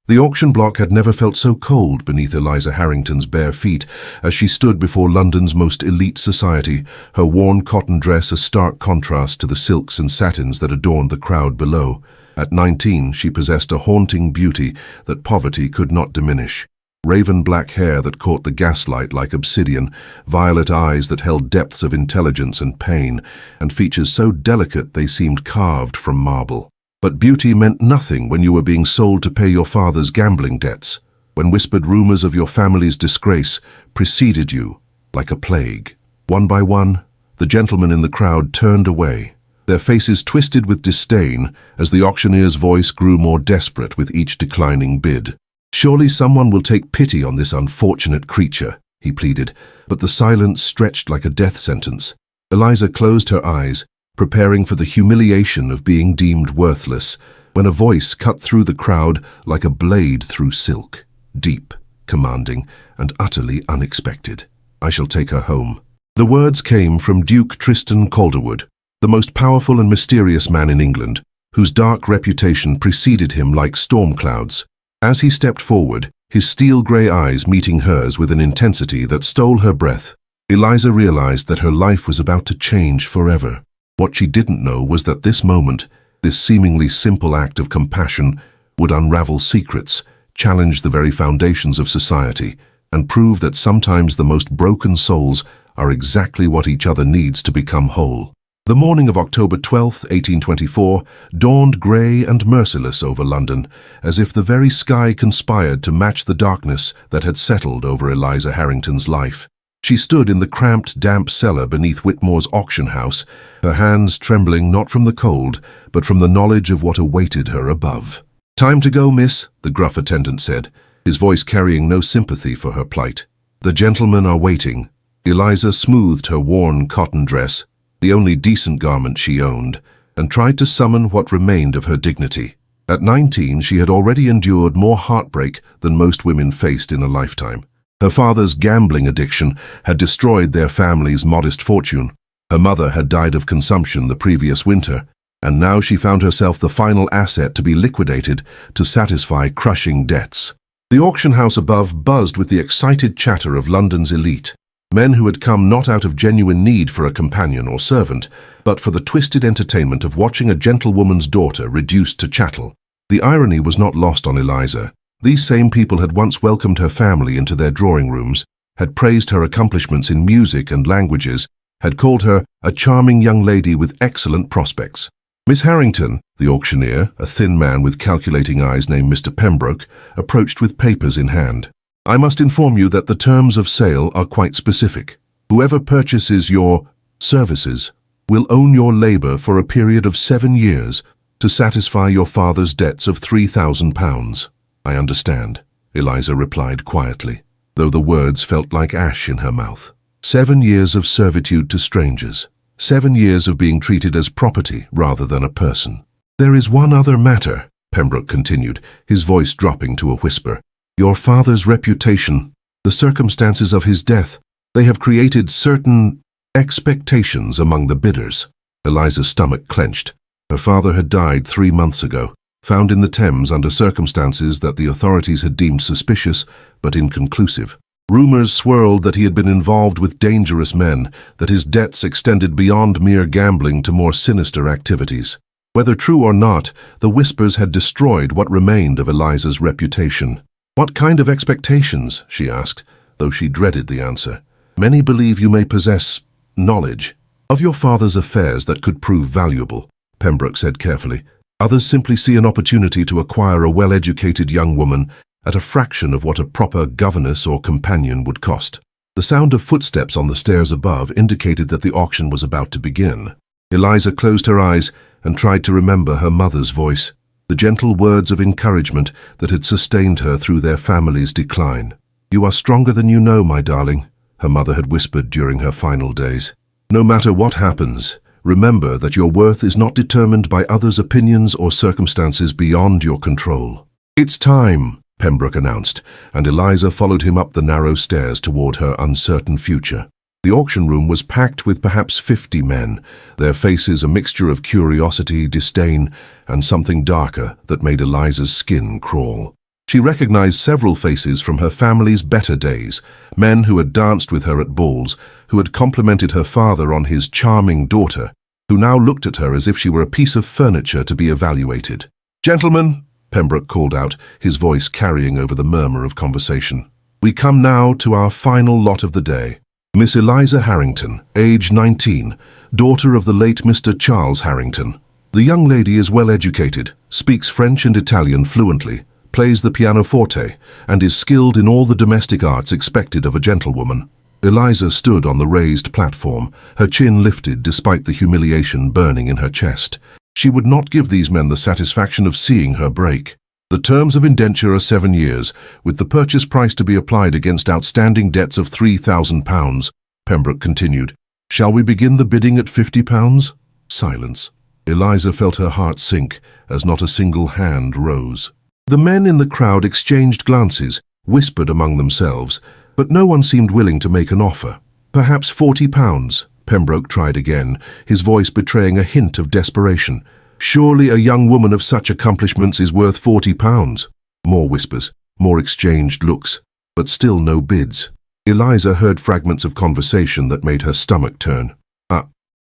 The auction block had never felt so cold beneath Eliza Harrington's bare feet as she stood before London's most elite society, her worn cotton dress a stark contrast to the silks and satins that adorned the crowd below. At 19, she possessed a haunting beauty that poverty could not diminish. Raven black hair that caught the gaslight like obsidian, violet eyes that held depths of intelligence and pain, and features so delicate they seemed carved from marble. But beauty meant nothing when you were being sold to pay your father's gambling debts, when whispered rumors of your family's disgrace preceded you like a plague. One by one, the gentlemen in the crowd turned away, their faces twisted with disdain as the auctioneer's voice grew more desperate with each declining bid. "Surely someone will take pity on this unfortunate creature," he pleaded, but the silence stretched like a death sentence. Eliza closed her eyes, preparing for the humiliation of being deemed worthless, when a voice cut through the crowd like a blade through silk, deep, commanding, and utterly unexpected. "I shall take her home." The words came from Duke Tristan Calderwood, the most powerful and mysterious man in England, whose dark reputation preceded him like storm clouds. As he stepped forward, his steel-grey eyes meeting hers with an intensity that stole her breath, Eliza realized that her life was about to change forever. What she didn't know was that this moment, this seemingly simple act of compassion, would unravel secrets, challenge the very foundations of society, and prove that sometimes the most broken souls are exactly what each other needs to become whole. The morning of October 12, 1824, dawned grey and merciless over London, as if the very sky conspired to match the darkness that had settled over Eliza Harrington's life. She stood in the cramped, damp cellar beneath Whitmore's auction house, her hands trembling not from the cold, but from the knowledge of what awaited her above. "Time to go, miss," the gruff attendant said, his voice carrying no sympathy for her plight. "The gentlemen are waiting." Eliza smoothed her worn cotton dress, the only decent garment she owned, and tried to summon what remained of her dignity. At 19, she had already endured more heartbreak than most women faced in a lifetime. Her father's gambling addiction had destroyed their family's modest fortune. Her mother had died of consumption the previous winter, and now she found herself the final asset to be liquidated to satisfy crushing debts. The auction house above buzzed with the excited chatter of London's elite, men who had come not out of genuine need for a companion or servant, but for the twisted entertainment of watching a gentlewoman's daughter reduced to chattel. The irony was not lost on Eliza. These same people had once welcomed her family into their drawing rooms, had praised her accomplishments in music and languages, had called her a charming young lady with excellent prospects. Miss Harrington, the auctioneer, a thin man with calculating eyes named Mr. Pembroke, approached with papers in hand. "I must inform you that the terms of sale are quite specific. Whoever purchases your services will own your labor for a period of 7 years to satisfy your father's debts of £3,000. "I understand," Eliza replied quietly, though the words felt like ash in her mouth. 7 years of servitude to strangers. 7 years of being treated as property rather than a person. "There is one other matter," Pembroke continued, his voice dropping to a whisper. "Your father's reputation, the circumstances of his death, they have created certain expectations among the bidders." Eliza's stomach clenched. Her father had died 3 months ago, found in the Thames under circumstances that the authorities had deemed suspicious but inconclusive. Rumors swirled that he had been involved with dangerous men, that his debts extended beyond mere gambling to more sinister activities. Whether true or not, the whispers had destroyed what remained of Eliza's reputation. "What kind of expectations?" she asked, though she dreaded the answer. "Many believe you may possess knowledge of your father's affairs that could prove valuable," Pembroke said carefully. "Others simply see an opportunity to acquire a well-educated young woman at a fraction of what a proper governess or companion would cost." The sound of footsteps on the stairs above indicated that the auction was about to begin. Eliza closed her eyes and tried to remember her mother's voice, the gentle words of encouragement that had sustained her through their family's decline. "You are stronger than you know, my darling," her mother had whispered during her final days. "No matter what happens, remember that your worth is not determined by others' opinions or circumstances beyond your control." "It's time," Pembroke announced, and Eliza followed him up the narrow stairs toward her uncertain future. The auction room was packed with perhaps 50 men, their faces a mixture of curiosity, disdain, and something darker that made Eliza's skin crawl. She recognized several faces from her family's better days, men who had danced with her at balls, who had complimented her father on his charming daughter, who now looked at her as if she were a piece of furniture to be evaluated. "Gentlemen," Pembroke called out, his voice carrying over the murmur of conversation, "we come now to our final lot of the day. Miss Eliza Harrington, age 19, daughter of the late Mr. Charles Harrington. The young lady is well educated, speaks French and Italian fluently, plays the pianoforte, and is skilled in all the domestic arts expected of a gentlewoman." Eliza stood on the raised platform, her chin lifted despite the humiliation burning in her chest. She would not give these men the satisfaction of seeing her break. "The terms of indenture are 7 years, with the purchase price to be applied against outstanding debts of £3,000, Pembroke continued. "Shall we begin the bidding at £50? Silence. Eliza felt her heart sink as not a single hand rose. The men in the crowd exchanged glances, whispered among themselves, but no one seemed willing to make an offer. "Perhaps £40, Pembroke tried again, his voice betraying a hint of desperation. "Surely a young woman of such accomplishments is worth £40. More whispers, more exchanged looks, but still no bids. Eliza heard fragments of conversation that made her stomach turn.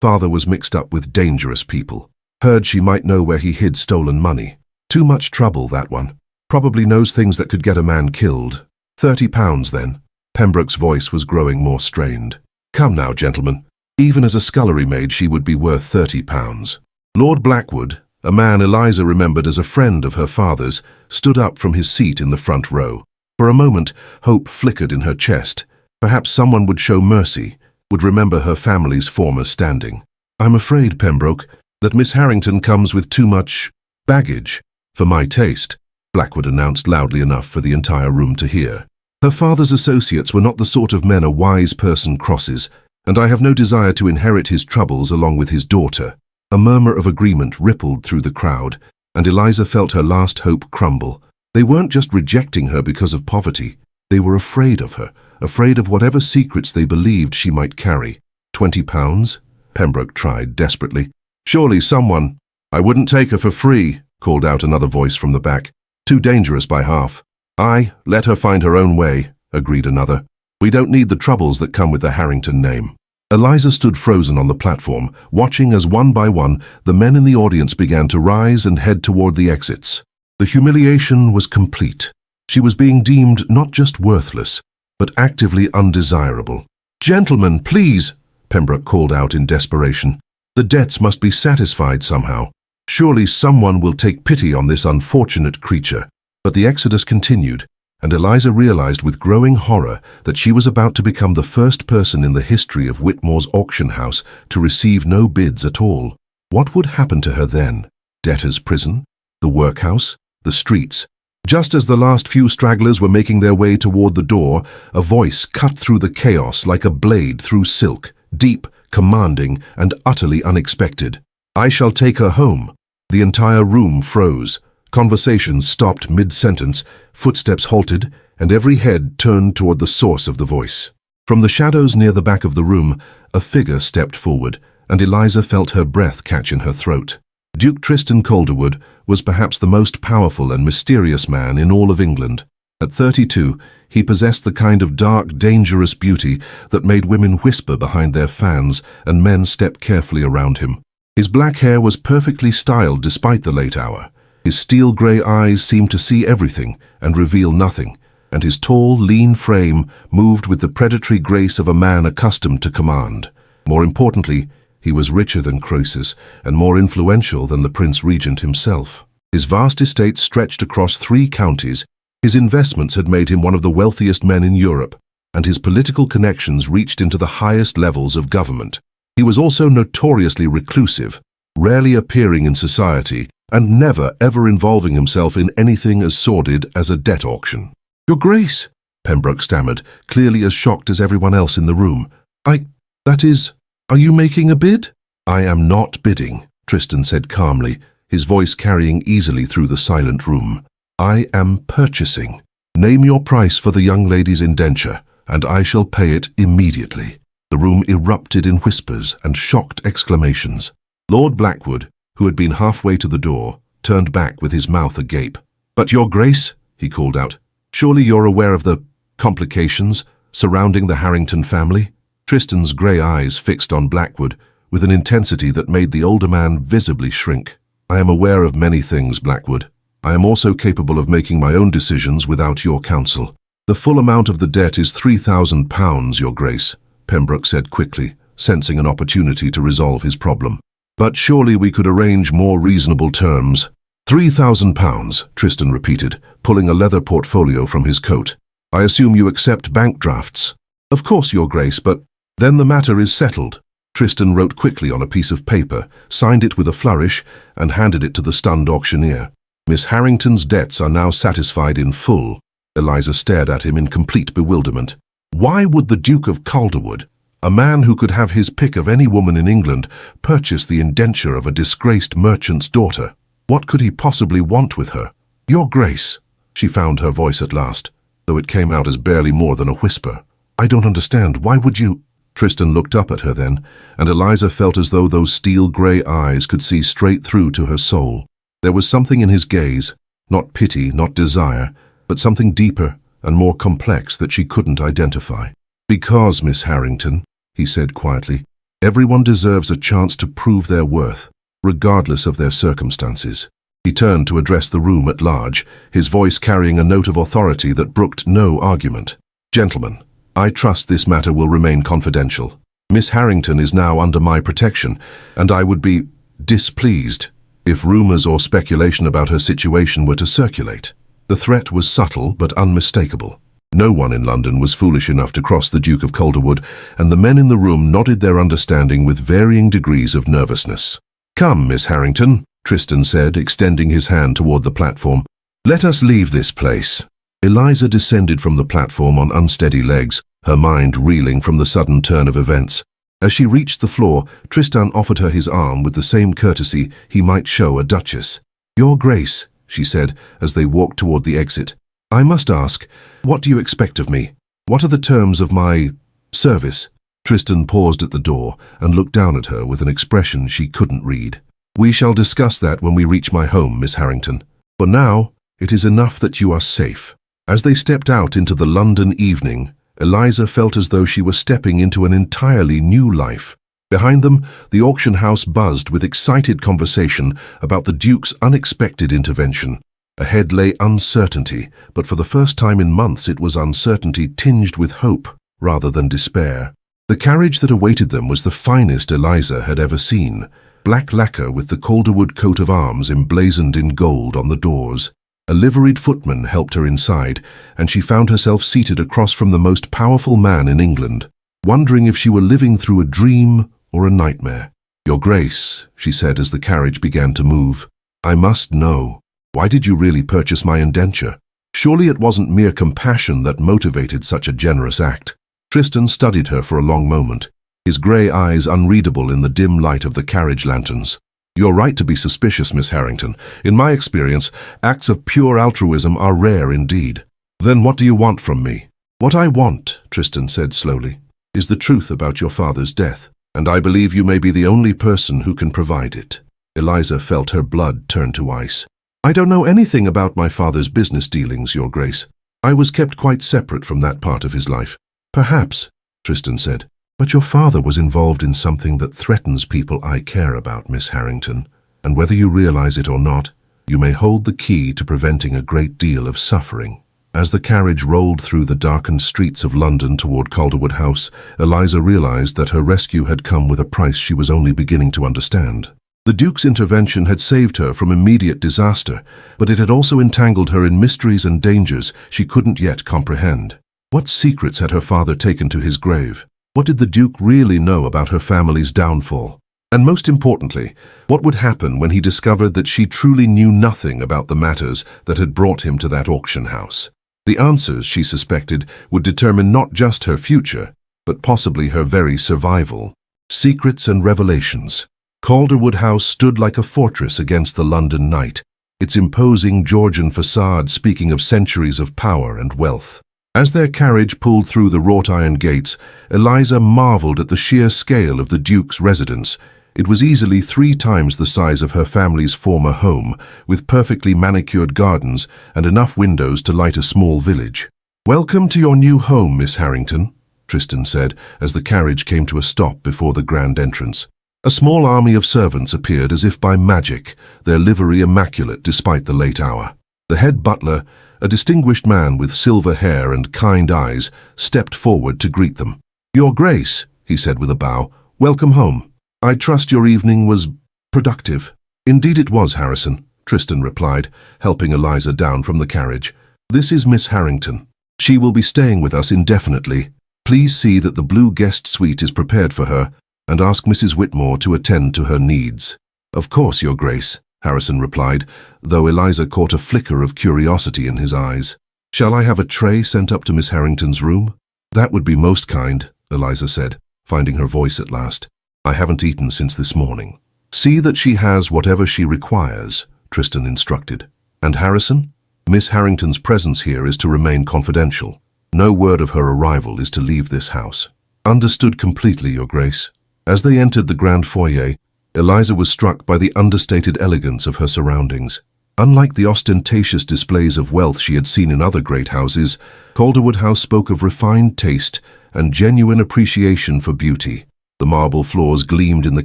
Father was mixed up with dangerous people. Heard she might know where he hid stolen money. Too much trouble, that one. Probably knows things that could get a man killed. £30 then. Pembroke's voice was growing more strained. "Come now, gentlemen. Even as a scullery maid she would be worth £30. Lord Blackwood, a man Eliza remembered as a friend of her father's, stood up from his seat in the front row. For a moment, hope flickered in her chest. Perhaps someone would show mercy, would remember her family's former standing. "I'm afraid, Pembroke, that Miss Harrington comes with too much baggage for my taste," Blackwood announced loudly enough for the entire room to hear. "Her father's associates were not the sort of men a wise person crosses, and I have no desire to inherit his troubles along with his daughter." A murmur of agreement rippled through the crowd, and Eliza felt her last hope crumble. They weren't just rejecting her because of poverty. They were afraid of her, afraid of whatever secrets they believed she might carry. £20? Pembroke tried desperately. "Surely someone—" "I wouldn't take her for free," called out another voice from the back. "Too dangerous by half." "Aye, let her find her own way," agreed another. "We don't need the troubles that come with the Harrington name." Eliza stood frozen on the platform, watching as one by one the men in the audience began to rise and head toward the exits. The humiliation was complete. She was being deemed not just worthless, but actively undesirable. "Gentlemen, please," Pembroke called out in desperation. "The debts must be satisfied somehow. Surely someone will take pity on this unfortunate creature." But the exodus continued, and Eliza realized with growing horror that she was about to become the first person in the history of Whitmore's auction house to receive no bids at all. What would happen to her then? Debtor's prison? The workhouse? The streets? Just as the last few stragglers were making their way toward the door, a voice cut through the chaos like a blade through silk, deep, commanding, and utterly unexpected. "I shall take her home." The entire room froze. Conversations stopped mid-sentence, footsteps halted, and every head turned toward the source of the voice. From the shadows near the back of the room, a figure stepped forward, and Eliza felt her breath catch in her throat. Duke Tristan Calderwood was perhaps the most powerful and mysterious man in all of England. At 32, he possessed the kind of dark, dangerous beauty that made women whisper behind their fans and men step carefully around him. His black hair was perfectly styled despite the late hour. His steel-grey eyes seemed to see everything and reveal nothing, and his tall, lean frame moved with the predatory grace of a man accustomed to command. More importantly, he was richer than Croesus and more influential than the Prince Regent himself. His vast estate stretched across 3 counties, his investments had made him one of the wealthiest men in Europe, and his political connections reached into the highest levels of government. He was also notoriously reclusive, rarely appearing in society, and never ever involving himself in anything as sordid as a debt auction. "Your Grace," Pembroke stammered, clearly as shocked as everyone else in the room. Are you making a bid?" "I am not bidding," Tristan said calmly, his voice carrying easily through the silent room. "I am purchasing. Name your price for the young lady's indenture, and I shall pay it immediately." The room erupted in whispers and shocked exclamations. Lord Blackwood, who had been halfway to the door, turned back with his mouth agape. "But your Grace," he called out. "Surely you're aware of the complications surrounding the Harrington family?" Tristan's grey eyes fixed on Blackwood with an intensity that made the older man visibly shrink. "I am aware of many things, Blackwood. I am also capable of making my own decisions without your counsel. The full amount of the debt is £3,000, Your Grace," Pembroke said quickly, sensing an opportunity to resolve his problem. "But surely we could arrange more reasonable terms." £3,000, Tristan repeated, pulling a leather portfolio from his coat. "I assume you accept bank drafts." "Of course, Your Grace, but then the matter is settled." Tristan wrote quickly on a piece of paper, signed it with a flourish, and handed it to the stunned auctioneer. "Miss Harrington's debts are now satisfied in full." Eliza stared at him in complete bewilderment. Why would the Duke of Calderwood, a man who could have his pick of any woman in England, purchase the indenture of a disgraced merchant's daughter? What could he possibly want with her? "Your Grace," she found her voice at last, though it came out as barely more than a whisper. "I don't understand. Why would you—" Tristan looked up at her then, and Eliza felt as though those steel-grey eyes could see straight through to her soul. There was something in his gaze, not pity, not desire, but something deeper and more complex that she couldn't identify. "Because, Miss Harrington," he said quietly, "everyone deserves a chance to prove their worth, regardless of their circumstances." He turned to address the room at large, his voice carrying a note of authority that brooked no argument. "Gentlemen, I trust this matter will remain confidential. Miss Harrington is now under my protection, and I would be displeased if rumors or speculation about her situation were to circulate." The threat was subtle but unmistakable. No one in London was foolish enough to cross the Duke of Calderwood, and the men in the room nodded their understanding with varying degrees of nervousness. "Come, Miss Harrington," Tristan said, extending his hand toward the platform. "Let us leave this place." Eliza descended from the platform on unsteady legs, her mind reeling from the sudden turn of events. As she reached the floor, Tristan offered her his arm with the same courtesy he might show a duchess. "Your Grace," she said as they walked toward the exit, "I must ask, what do you expect of me? What are the terms of my service?" Tristan paused at the door and looked down at her with an expression she couldn't read. "We shall discuss that when we reach my home, Miss Harrington. For now, it is enough that you are safe." As they stepped out into the London evening, Eliza felt as though she were stepping into an entirely new life. Behind them, the auction house buzzed with excited conversation about the Duke's unexpected intervention. Ahead lay uncertainty, but for the first time in months it was uncertainty tinged with hope rather than despair. The carriage that awaited them was the finest Eliza had ever seen, black lacquer with the Calderwood coat of arms emblazoned in gold on the doors. A liveried footman helped her inside, and she found herself seated across from the most powerful man in England, wondering if she were living through a dream or a nightmare. "Your Grace," she said as the carriage began to move, "I must know. Why did you really purchase my indenture? Surely it wasn't mere compassion that motivated such a generous act." Tristan studied her for a long moment, his grey eyes unreadable in the dim light of the carriage lanterns. "You're right to be suspicious, Miss Harrington. In my experience, acts of pure altruism are rare indeed." "Then what do you want from me?" "What I want," Tristan said slowly, "is the truth about your father's death, and I believe you may be the only person who can provide it." Eliza felt her blood turn to ice. "I don't know anything about my father's business dealings, Your Grace. I was kept quite separate from that part of his life." "Perhaps," Tristan said, "but your father was involved in something that threatens people I care about, Miss Harrington, and whether you realize it or not, you may hold the key to preventing a great deal of suffering." As the carriage rolled through the darkened streets of London toward Calderwood House, Eliza realized that her rescue had come with a price she was only beginning to understand. The Duke's intervention had saved her from immediate disaster, but it had also entangled her in mysteries and dangers she couldn't yet comprehend. What secrets had her father taken to his grave? What did the Duke really know about her family's downfall? And most importantly, what would happen when he discovered that she truly knew nothing about the matters that had brought him to that auction house? The answers, she suspected, would determine not just her future, but possibly her very survival. Secrets and revelations. Calderwood House stood like a fortress against the London night, its imposing Georgian facade speaking of centuries of power and wealth. As their carriage pulled through the wrought-iron gates, Eliza marveled at the sheer scale of the Duke's residence, It was easily 3 times the size of her family's former home, with perfectly manicured gardens and enough windows to light a small village. "Welcome to your new home, Miss Harrington," Tristan said as the carriage came to a stop before the grand entrance. A small army of servants appeared as if by magic, their livery immaculate despite the late hour. The head butler, a distinguished man with silver hair and kind eyes, stepped forward to greet them. "Your Grace," he said with a bow, "welcome home. I trust your evening was productive." "Indeed it was, Harrison," Tristan replied, helping Eliza down from the carriage. "This is Miss Harrington. She will be staying with us indefinitely. Please see that the blue guest suite is prepared for her, and ask Mrs. Whitmore to attend to her needs." "Of course, Your Grace," Harrison replied, though Eliza caught a flicker of curiosity in his eyes. "Shall I have a tray sent up to Miss Harrington's room?" "That would be most kind," Eliza said, finding her voice at last. "I haven't eaten since this morning." "See that she has whatever she requires," Tristan instructed. "And Harrison? Miss Harrington's presence here is to remain confidential. No word of her arrival is to leave this house." "Understood completely, Your Grace." As they entered the grand foyer, Eliza was struck by the understated elegance of her surroundings. Unlike the ostentatious displays of wealth she had seen in other great houses, Calderwood House spoke of refined taste and genuine appreciation for beauty. The marble floors gleamed in the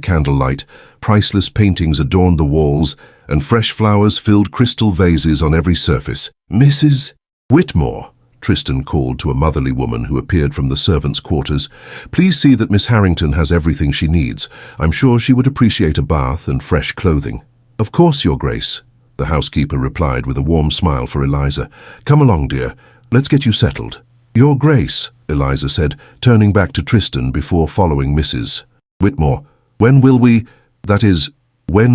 candlelight, priceless paintings adorned the walls, and fresh flowers filled crystal vases on every surface. "Mrs. Whitmore," Tristan called to a motherly woman who appeared from the servants' quarters, "please see that Miss Harrington has everything she needs. I'm sure she would appreciate a bath and fresh clothing." "Of course, Your Grace," the housekeeper replied with a warm smile for Eliza. "Come along, dear. Let's get you settled." "Your Grace," Eliza said, turning back to Tristan before following Mrs. Whitmore, "when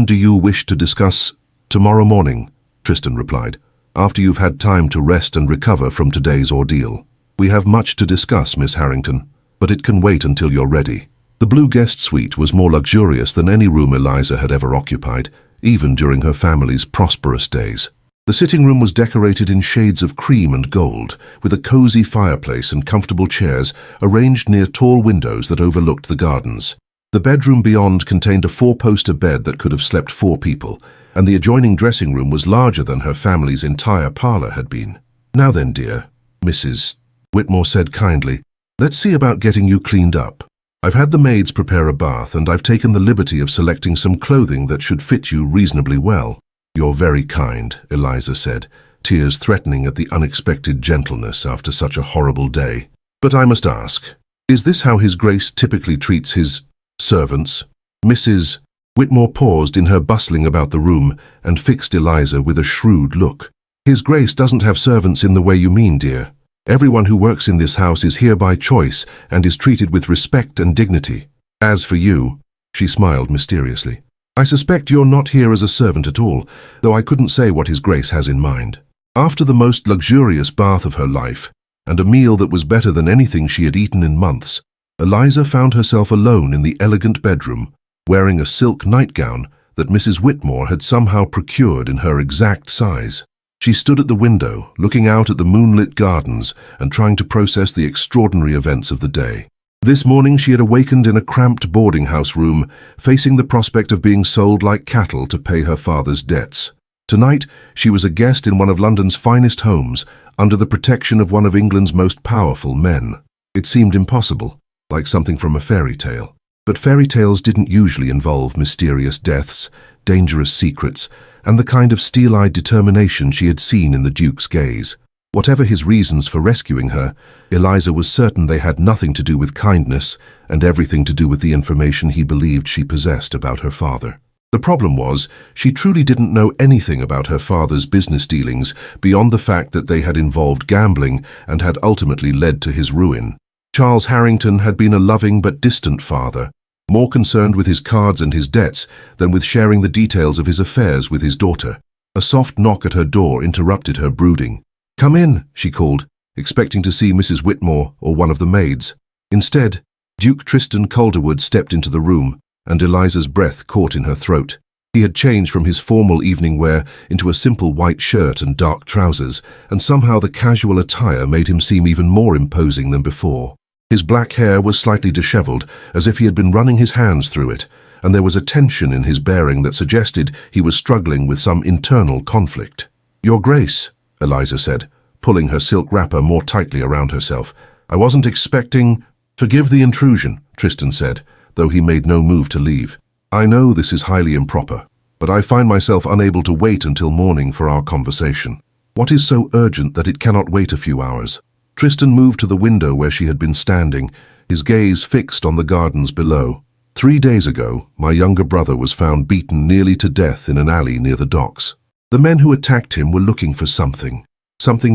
do you wish to discuss?" "Tomorrow morning," Tristan replied, "after you've had time to rest and recover from today's ordeal. We have much to discuss, Miss Harrington, but it can wait until you're ready." The blue guest suite was more luxurious than any room Eliza had ever occupied, even during her family's prosperous days. The sitting room was decorated in shades of cream and gold, with a cozy fireplace and comfortable chairs arranged near tall windows that overlooked the gardens. The bedroom beyond contained a 4-poster bed that could have slept 4 people, and the adjoining dressing room was larger than her family's entire parlor had been. "Now then, dear," Mrs. Whitmore said kindly, "let's see about getting you cleaned up. I've had the maids prepare a bath, and I've taken the liberty of selecting some clothing that should fit you reasonably well." "You're very kind," Eliza said, tears threatening at the unexpected gentleness after such a horrible day. "But I must ask, is this how His Grace typically treats his servants?" Mrs. Whitmore paused in her bustling about the room and fixed Eliza with a shrewd look. "His Grace doesn't have servants in the way you mean, dear. Everyone who works in this house is here by choice and is treated with respect and dignity. As for you," she smiled mysteriously, "I suspect you're not here as a servant at all, though I couldn't say what His Grace has in mind." After the most luxurious bath of her life, and a meal that was better than anything she had eaten in months, Eliza found herself alone in the elegant bedroom, wearing a silk nightgown that Mrs. Whitmore had somehow procured in her exact size. She stood at the window, looking out at the moonlit gardens and trying to process the extraordinary events of the day. This morning she had awakened in a cramped boarding house room, facing the prospect of being sold like cattle to pay her father's debts. Tonight she was a guest in one of London's finest homes, under the protection of one of England's most powerful men. It seemed impossible, like something from a fairy tale. But fairy tales didn't usually involve mysterious deaths, dangerous secrets, and the kind of steel-eyed determination she had seen in the Duke's gaze. Whatever his reasons for rescuing her, Eliza was certain they had nothing to do with kindness and everything to do with the information he believed she possessed about her father. The problem was, she truly didn't know anything about her father's business dealings beyond the fact that they had involved gambling and had ultimately led to his ruin. Charles Harrington had been a loving but distant father, more concerned with his cards and his debts than with sharing the details of his affairs with his daughter. A soft knock at her door interrupted her brooding. "Come in," she called, expecting to see Mrs. Whitmore or one of the maids. Instead, Duke Tristan Calderwood stepped into the room, and Eliza's breath caught in her throat. He had changed from his formal evening wear into a simple white shirt and dark trousers, and somehow the casual attire made him seem even more imposing than before. His black hair was slightly disheveled, as if he had been running his hands through it, and there was a tension in his bearing that suggested he was struggling with some internal conflict. "Your Grace," Eliza said, pulling her silk wrapper more tightly around herself. "I wasn't expecting—" "Forgive the intrusion," Tristan said, though he made no move to leave. "I know this is highly improper, but I find myself unable to wait until morning for our conversation. What is so urgent that it cannot wait a few hours?" Tristan moved to the window where she had been standing, his gaze fixed on the gardens below. 3 days ago, my younger brother was found beaten nearly to death in an alley near the docks. The men who attacked him were looking for something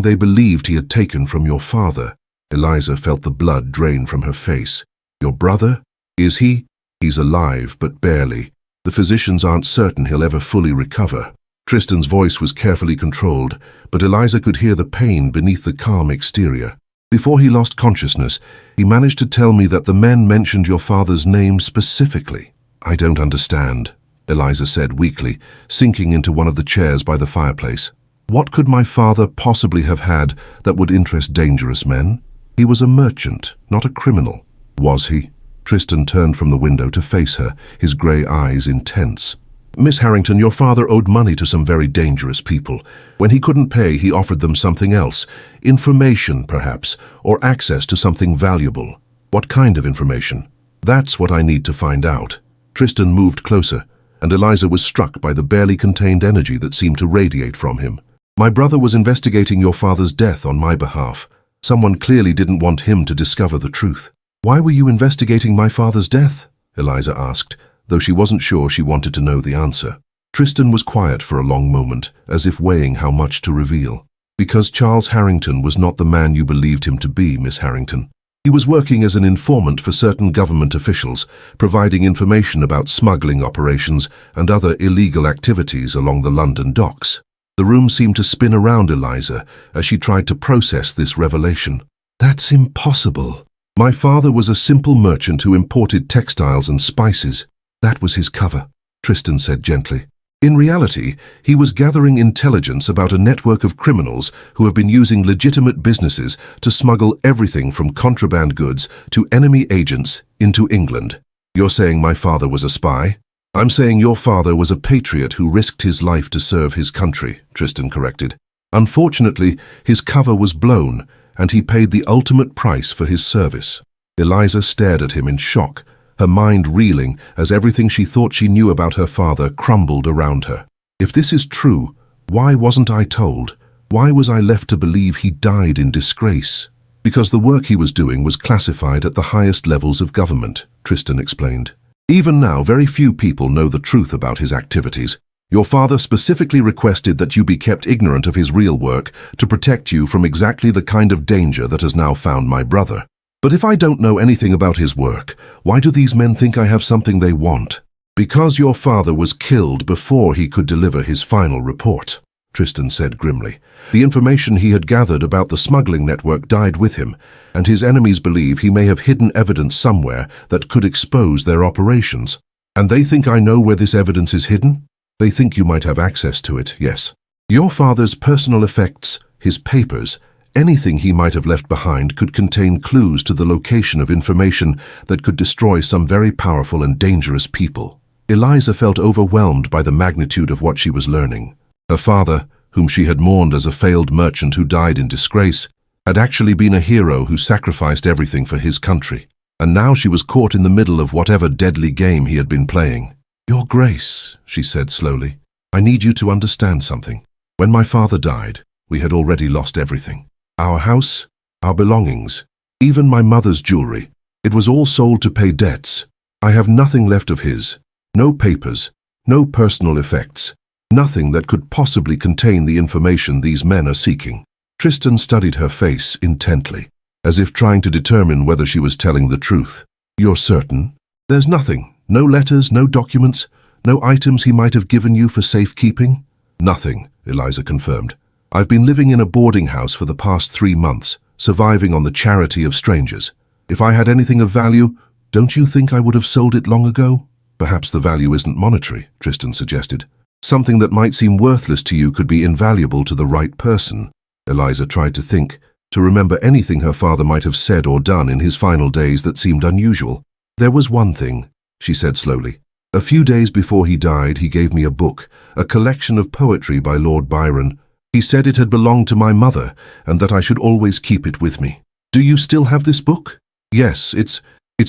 they believed he had taken from your father. Eliza felt the blood drain from her face. "Your brother? Is he?" "He's alive, but barely. The physicians aren't certain he'll ever fully recover." Tristan's voice was carefully controlled, but Eliza could hear the pain beneath the calm exterior. "Before he lost consciousness, he managed to tell me that the men mentioned your father's name specifically." "I don't understand," Eliza said weakly, sinking into one of the chairs by the fireplace. "What could my father possibly have had that would interest dangerous men? He was a merchant, not a criminal." "Was he?" Tristan turned from the window to face her, his grey eyes intense. "Miss Harrington, your father owed money to some very dangerous people. When he couldn't pay, he offered them something else. Information, perhaps, or access to something valuable. What kind of information? That's what I need to find out." Tristan moved closer, and Eliza was struck by the barely contained energy that seemed to radiate from him. "My brother was investigating your father's death on my behalf. Someone clearly didn't want him to discover the truth." "Why were you investigating my father's death?" Eliza asked, though she wasn't sure she wanted to know the answer. Tristan was quiet for a long moment, as if weighing how much to reveal. "Because Charles Harrington was not the man you believed him to be, Miss Harrington. He was working as an informant for certain government officials, providing information about smuggling operations and other illegal activities along the London docks." The room seemed to spin around Eliza as she tried to process this revelation. "That's impossible. My father was a simple merchant who imported textiles and spices. That was his cover," Tristan said gently. "In reality, he was gathering intelligence about a network of criminals who have been using legitimate businesses to smuggle everything from contraband goods to enemy agents into England." "You're saying my father was a spy?" "I'm saying your father was a patriot who risked his life to serve his country," Tristan corrected. "Unfortunately, his cover was blown, and he paid the ultimate price for his service." Eliza stared at him in shock, her mind reeling as everything she thought she knew about her father crumbled around her. "If this is true, why wasn't I told? Why was I left to believe he died in disgrace?" "Because the work he was doing was classified at the highest levels of government," Tristan explained. "Even now, very few people know the truth about his activities. Your father specifically requested that you be kept ignorant of his real work to protect you from exactly the kind of danger that has now found my brother. But if I don't know anything about his work, why do these men think I have something they want?" "Because your father was killed before he could deliver his final report," Tristan said grimly. "The information he had gathered about the smuggling network died with him, and his enemies believe he may have hidden evidence somewhere that could expose their operations. And they think I know where this evidence is hidden? They think you might have access to it, yes. Your father's personal effects, his papers, anything he might have left behind could contain clues to the location of information that could destroy some very powerful and dangerous people." Eliza felt overwhelmed by the magnitude of what she was learning. Her father, whom she had mourned as a failed merchant who died in disgrace, had actually been a hero who sacrificed everything for his country. And now she was caught in the middle of whatever deadly game he had been playing. "Your Grace," she said slowly, "I need you to understand something. When my father died, we had already lost everything. Our house, our belongings, even my mother's jewelry. It was all sold to pay debts. I have nothing left of his. No papers, no personal effects. Nothing that could possibly contain the information these men are seeking." Tristan studied her face intently, as if trying to determine whether she was telling the truth. "You're certain? There's nothing? No letters, no documents, no items he might have given you for safekeeping?" "Nothing," Eliza confirmed. "I've been living in a boarding house for the past 3 months, surviving on the charity of strangers. If I had anything of value, don't you think I would have sold it long ago?" "Perhaps the value isn't monetary," Tristan suggested. "Something that might seem worthless to you could be invaluable to the right person." Eliza tried to think, to remember anything her father might have said or done in his final days that seemed unusual. "There was one thing," she said slowly. A few days before he died, he gave me a book, a collection of poetry by Lord Byron. He said it had belonged to my mother and that I should always keep it with me. Do you still have this book? Yes, it's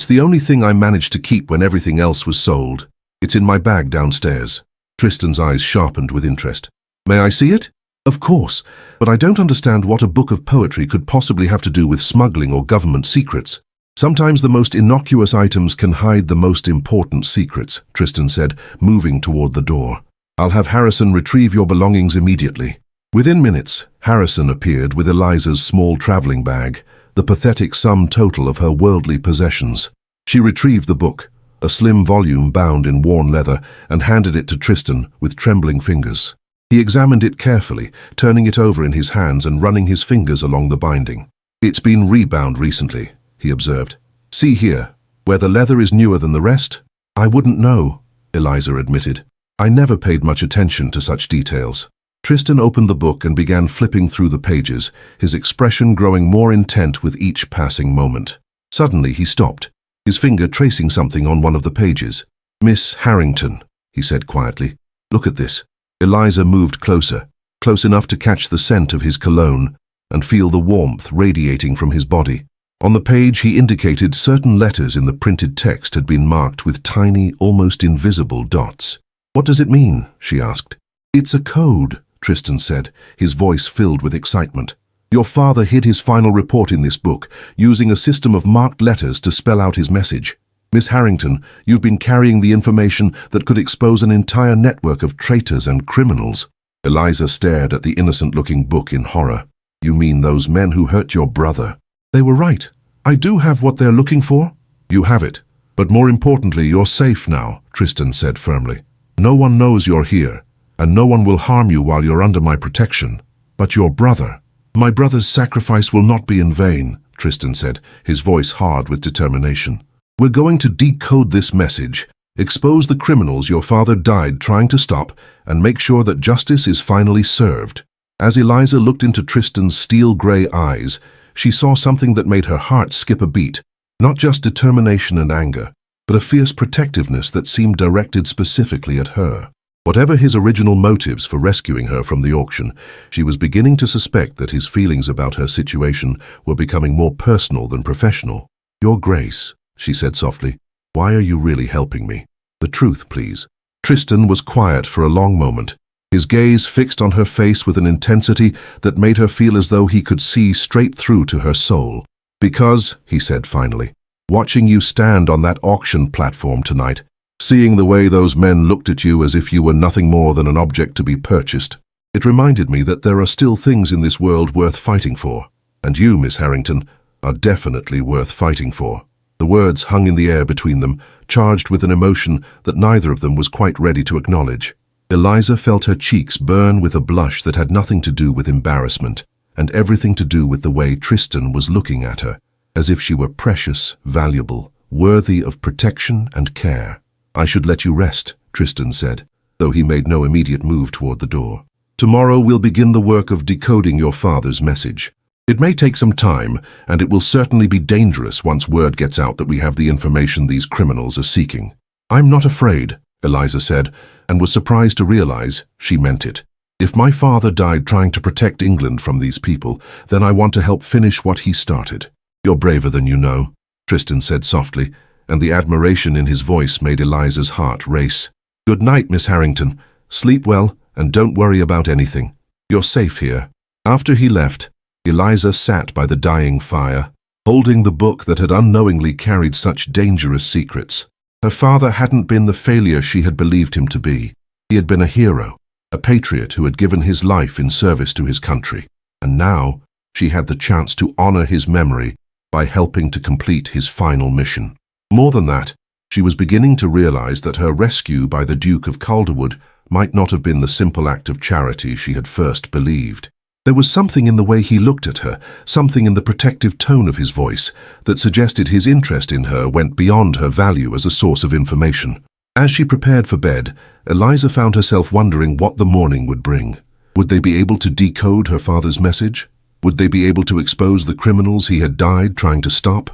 the only thing I managed to keep when everything else was sold. It's in my bag downstairs. Tristan's eyes sharpened with interest. May I see it? Of course, but I don't understand what a book of poetry could possibly have to do with smuggling or government secrets. Sometimes the most innocuous items can hide the most important secrets, Tristan said, moving toward the door. I'll have Harrison retrieve your belongings immediately. Within minutes, Harrison appeared with Eliza's small traveling bag, the pathetic sum total of her worldly possessions. She retrieved the book, a slim volume bound in worn leather, and handed it to Tristan with trembling fingers. He examined it carefully, turning it over in his hands and running his fingers along the binding. It's been rebound recently, he observed. See here, where the leather is newer than the rest? I wouldn't know, Eliza admitted. I never paid much attention to such details. Tristan opened the book and began flipping through the pages, his expression growing more intent with each passing moment. Suddenly he stopped, his finger tracing something on one of the pages. Miss Harrington, he said quietly. Look at this. Eliza moved closer, close enough to catch the scent of his cologne and feel the warmth radiating from his body. On the page he indicated certain letters in the printed text had been marked with tiny, almost invisible dots. What does it mean? She asked. It's a code, Tristan said, his voice filled with excitement. Your father hid his final report in this book, using a system of marked letters to spell out his message. Miss Harrington, you've been carrying the information that could expose an entire network of traitors and criminals. Eliza stared at the innocent-looking book in horror. You mean those men who hurt your brother? They were right. I do have what they're looking for. You have it. But more importantly, you're safe now, Tristan said firmly. No one knows you're here, and no one will harm you while you're under my protection. But your brother. My brother's sacrifice will not be in vain, Tristan said, his voice hard with determination. We're going to decode this message, expose the criminals your father died trying to stop, and make sure that justice is finally served. As Eliza looked into Tristan's steel-gray eyes, she saw something that made her heart skip a beat, not just determination and anger, but a fierce protectiveness that seemed directed specifically at her. Whatever his original motives for rescuing her from the auction, she was beginning to suspect that his feelings about her situation were becoming more personal than professional. Your Grace, she said softly, why are you really helping me? The truth, please. Tristan was quiet for a long moment, his gaze fixed on her face with an intensity that made her feel as though he could see straight through to her soul. Because, he said finally, watching you stand on that auction platform tonight, seeing the way those men looked at you as if you were nothing more than an object to be purchased, it reminded me that there are still things in this world worth fighting for. And you, Miss Harrington, are definitely worth fighting for. The words hung in the air between them, charged with an emotion that neither of them was quite ready to acknowledge. Eliza felt her cheeks burn with a blush that had nothing to do with embarrassment, and everything to do with the way Tristan was looking at her, as if she were precious, valuable, worthy of protection and care. I should let you rest, Tristan said, though he made no immediate move toward the door. Tomorrow we'll begin the work of decoding your father's message. It may take some time, and it will certainly be dangerous once word gets out that we have the information these criminals are seeking. I'm not afraid, Eliza said, and was surprised to realize she meant it. If my father died trying to protect England from these people, then I want to help finish what he started. You're braver than you know, Tristan said softly, and the admiration in his voice made Eliza's heart race. Good night, Miss Harrington. Sleep well, and don't worry about anything. You're safe here. After he left, Eliza sat by the dying fire, holding the book that had unknowingly carried such dangerous secrets. Her father hadn't been the failure she had believed him to be. He had been a hero, a patriot who had given his life in service to his country. And now, she had the chance to honor his memory by helping to complete his final mission. More than that, she was beginning to realize that her rescue by the Duke of Calderwood might not have been the simple act of charity she had first believed. There was something in the way he looked at her, something in the protective tone of his voice, that suggested his interest in her went beyond her value as a source of information. As she prepared for bed, Eliza found herself wondering what the morning would bring. Would they be able to decode her father's message? Would they be able to expose the criminals he had died trying to stop?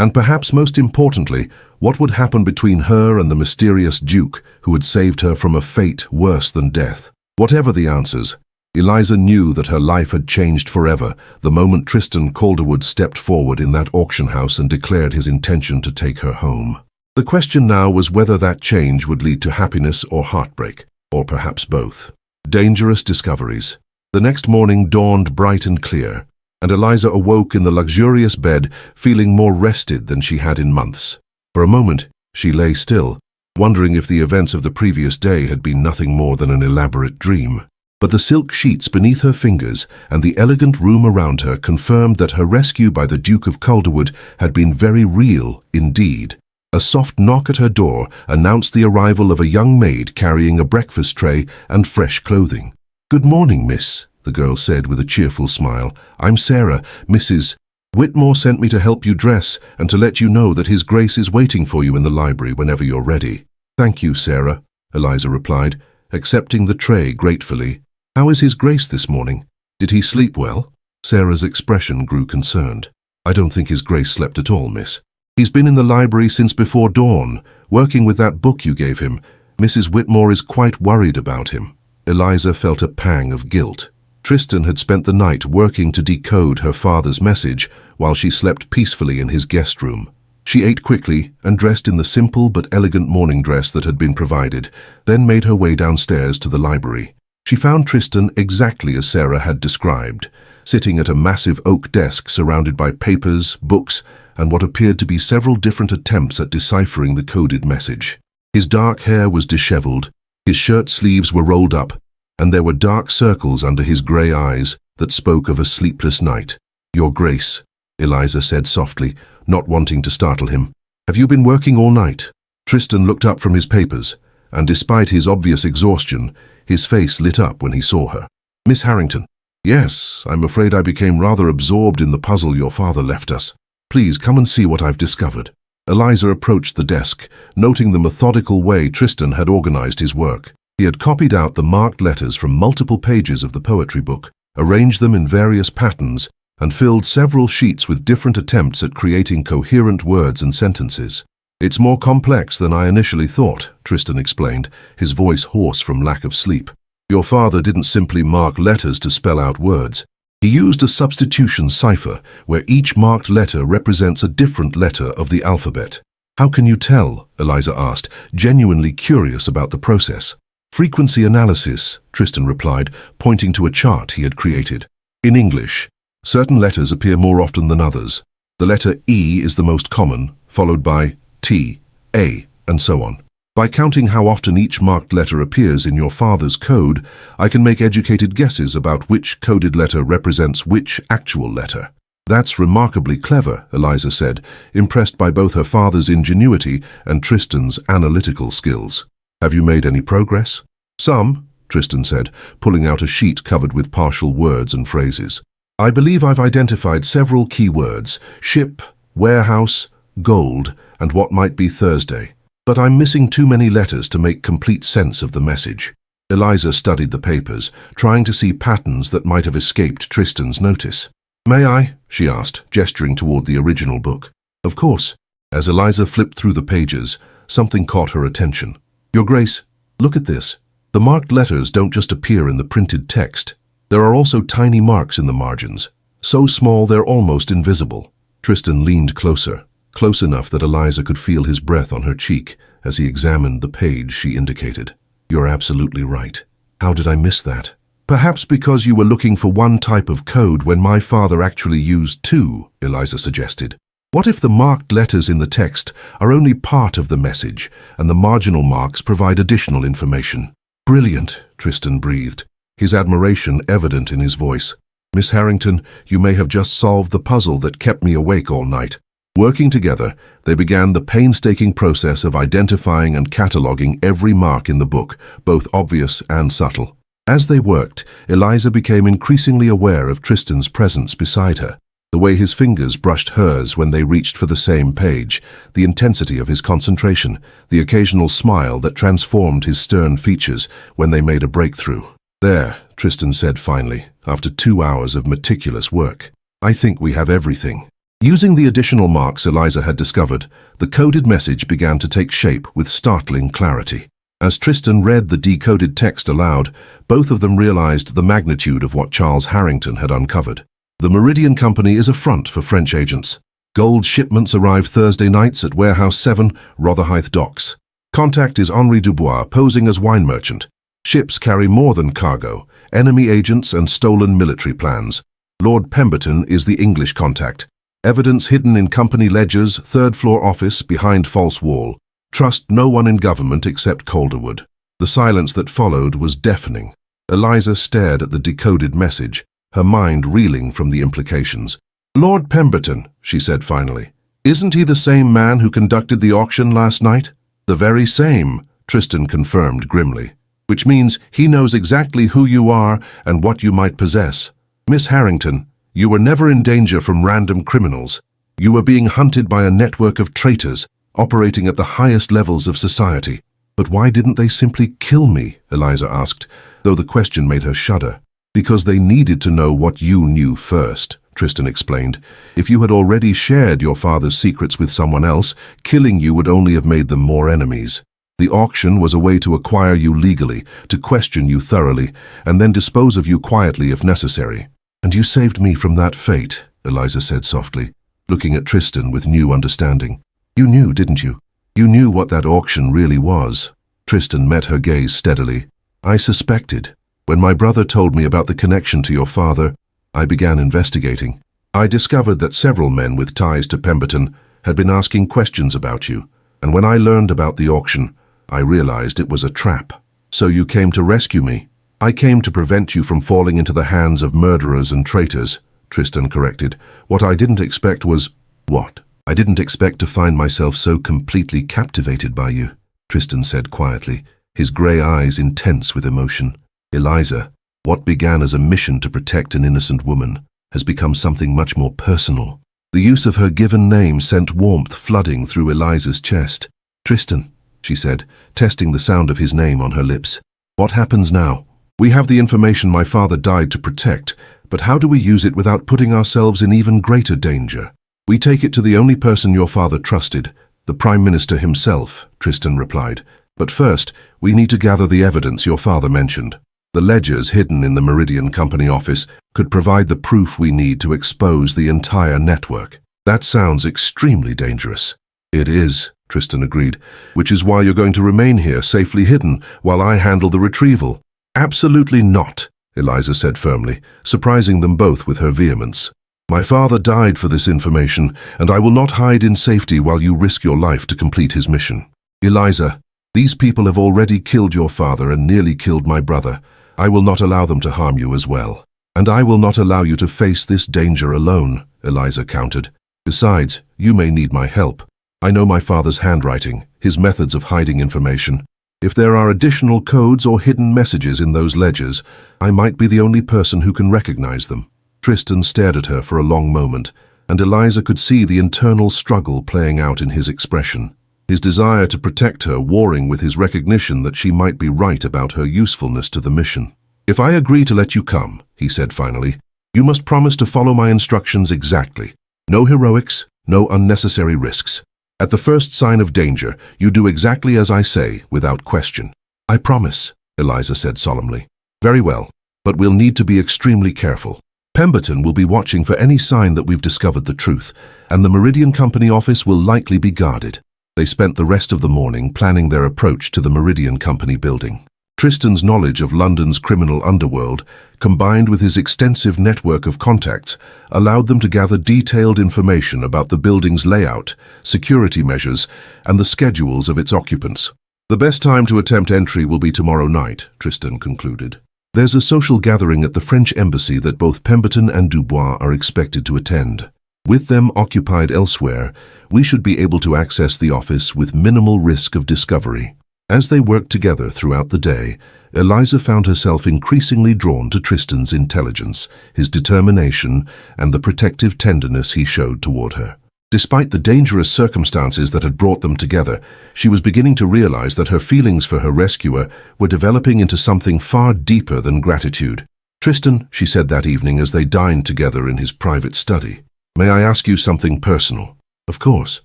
And perhaps most importantly, what would happen between her and the mysterious Duke who had saved her from a fate worse than death? Whatever the answers, Eliza knew that her life had changed forever the moment Tristan Calderwood stepped forward in that auction house and declared his intention to take her home. The question now was whether that change would lead to happiness or heartbreak, or perhaps both. Dangerous discoveries. The next morning dawned bright and clear, and Eliza awoke in the luxurious bed feeling more rested than she had in months. For a moment, she lay still, wondering if the events of the previous day had been nothing more than an elaborate dream. But the silk sheets beneath her fingers and the elegant room around her confirmed that her rescue by the Duke of Calderwood had been very real indeed. A soft knock at her door announced the arrival of a young maid carrying a breakfast tray and fresh clothing. "Good morning, miss," the girl said with a cheerful smile. "I'm Sarah. Mrs. Whitmore sent me to help you dress and to let you know that His Grace is waiting for you in the library whenever you're ready." "Thank you, Sarah," Eliza replied, accepting the tray gratefully. "How is His Grace this morning? Did he sleep well?" Sarah's expression grew concerned. "I don't think His Grace slept at all, miss. He's been in the library since before dawn, working with that book you gave him. Mrs. Whitmore is quite worried about him." Eliza felt a pang of guilt. Tristan had spent the night working to decode her father's message while she slept peacefully in his guest room. She ate quickly and dressed in the simple but elegant morning dress that had been provided, then made her way downstairs to the library. She found Tristan exactly as Sarah had described, sitting at a massive oak desk surrounded by papers, books, and what appeared to be several different attempts at deciphering the coded message. His dark hair was disheveled, his shirt sleeves were rolled up, and there were dark circles under his grey eyes that spoke of a sleepless night. "Your Grace," Eliza said softly, not wanting to startle him. "Have you been working all night?" Tristan looked up from his papers, and despite his obvious exhaustion, his face lit up when he saw her. "Miss Harrington." "Yes, I'm afraid I became rather absorbed in the puzzle your father left us. Please come and see what I've discovered." Eliza approached the desk, noting the methodical way Tristan had organized his work. He had copied out the marked letters from multiple pages of the poetry book, arranged them in various patterns, and filled several sheets with different attempts at creating coherent words and sentences. "It's more complex than I initially thought," Tristan explained, his voice hoarse from lack of sleep. "Your father didn't simply mark letters to spell out words. He used a substitution cipher where each marked letter represents a different letter of the alphabet." "How can you tell?" Eliza asked, genuinely curious about the process. "Frequency analysis," Tristan replied, pointing to a chart he had created. "In English, certain letters appear more often than others. The letter E is the most common, followed by T, A, and so on. By counting how often each marked letter appears in your father's code, I can make educated guesses about which coded letter represents which actual letter." "That's remarkably clever," Eliza said, impressed by both her father's ingenuity and Tristan's analytical skills. "Have you made any progress?" "Some," Tristan said, pulling out a sheet covered with partial words and phrases. "I believe I've identified several key words: ship, warehouse, gold, and what might be Thursday. But I'm missing too many letters to make complete sense of the message." Eliza studied the papers, trying to see patterns that might have escaped Tristan's notice. "May I?" she asked, gesturing toward the original book. "Of course." As Eliza flipped through the pages, something caught her attention. "Your Grace, look at this. The marked letters don't just appear in the printed text. There are also tiny marks in the margins, so small they're almost invisible." Tristan leaned closer, close enough that Eliza could feel his breath on her cheek as he examined the page she indicated. "You're absolutely right. How did I miss that?" "Perhaps because you were looking for one type of code when my father actually used two," Eliza suggested. "What if the marked letters in the text are only part of the message, and the marginal marks provide additional information?" "Brilliant," Tristan breathed, his admiration evident in his voice. "Miss Harrington, you may have just solved the puzzle that kept me awake all night." Working together, they began the painstaking process of identifying and cataloging every mark in the book, both obvious and subtle. As they worked, Eliza became increasingly aware of Tristan's presence beside her. The way his fingers brushed hers when they reached for the same page, the intensity of his concentration, the occasional smile that transformed his stern features when they made a breakthrough. "There," Tristan said finally, after 2 hours of meticulous work. "I think we have everything." Using the additional marks Eliza had discovered, the coded message began to take shape with startling clarity. As Tristan read the decoded text aloud, both of them realized the magnitude of what Charles Harrington had uncovered. The Meridian Company is a front for French agents. Gold shipments arrive Thursday nights at Warehouse 7, Rotherhithe Docks. Contact is Henri Dubois, posing as wine merchant. Ships carry more than cargo, enemy agents and stolen military plans. Lord Pemberton is the English contact. Evidence hidden in company ledgers, third-floor office, behind false wall. Trust no one in government except Calderwood. The silence that followed was deafening. Eliza stared at the decoded message, her mind reeling from the implications. "Lord Pemberton," she said finally. "Isn't he the same man who conducted the auction last night?" "The very same," Tristan confirmed grimly. "Which means he knows exactly who you are and what you might possess. Miss Harrington, you were never in danger from random criminals. You were being hunted by a network of traitors, operating at the highest levels of society." "But why didn't they simply kill me?" Eliza asked, though the question made her shudder. "Because they needed to know what you knew first," Tristan explained. "If you had already shared your father's secrets with someone else, killing you would only have made them more enemies. The auction was a way to acquire you legally, to question you thoroughly, and then dispose of you quietly if necessary." "And you saved me from that fate," Eliza said softly, looking at Tristan with new understanding. "You knew, didn't you? You knew what that auction really was." Tristan met her gaze steadily. "I suspected. When my brother told me about the connection to your father, I began investigating. I discovered that several men with ties to Pemberton had been asking questions about you, and when I learned about the auction, I realized it was a trap. So you came to rescue me." "I came to prevent you from falling into the hands of murderers and traitors," Tristan corrected. "What I didn't expect was—" "What?" "I didn't expect to find myself so completely captivated by you," Tristan said quietly, his grey eyes intense with emotion. "Eliza, what began as a mission to protect an innocent woman has become something much more personal." The use of her given name sent warmth flooding through Eliza's chest. "Tristan," she said, testing the sound of his name on her lips. "What happens now? We have the information my father died to protect, but how do we use it without putting ourselves in even greater danger?" "We take it to the only person your father trusted, the Prime Minister himself," Tristan replied. "But first, we need to gather the evidence your father mentioned. The ledgers hidden in the Meridian Company office could provide the proof we need to expose the entire network." "That sounds extremely dangerous." "It is," Tristan agreed, "which is why you're going to remain here safely hidden while I handle the retrieval." "Absolutely not," Eliza said firmly, surprising them both with her vehemence. "My father died for this information, and I will not hide in safety while you risk your life to complete his mission." "Eliza, these people have already killed your father and nearly killed my brother. I will not allow them to harm you as well. And I will not allow you to face this danger alone," Eliza countered. "Besides, you may need my help. I know my father's handwriting, his methods of hiding information. If there are additional codes or hidden messages in those ledgers, I might be the only person who can recognize them." Tristan stared at her for a long moment, and Eliza could see the internal struggle playing out in his expression. His desire to protect her warring with his recognition that she might be right about her usefulness to the mission. "If I agree to let you come," he said finally, "you must promise to follow my instructions exactly. No heroics, no unnecessary risks. At the first sign of danger, you do exactly as I say, without question." "I promise," Eliza said solemnly. "Very well, but we'll need to be extremely careful. Pemberton will be watching for any sign that we've discovered the truth, and the Meridian Company office will likely be guarded." They spent the rest of the morning planning their approach to the Meridian Company building. Tristan's knowledge of London's criminal underworld, combined with his extensive network of contacts, allowed them to gather detailed information about the building's layout, security measures, and the schedules of its occupants. "The best time to attempt entry will be tomorrow night," Tristan concluded. "There's a social gathering at the French embassy that both Pemberton and Dubois are expected to attend. With them occupied elsewhere, we should be able to access the office with minimal risk of discovery." As they worked together throughout the day, Eliza found herself increasingly drawn to Tristan's intelligence, his determination, and the protective tenderness he showed toward her. Despite the dangerous circumstances that had brought them together, she was beginning to realize that her feelings for her rescuer were developing into something far deeper than gratitude. "Tristan," she said that evening as they dined together in his private study, May I ask you something personal? Of course.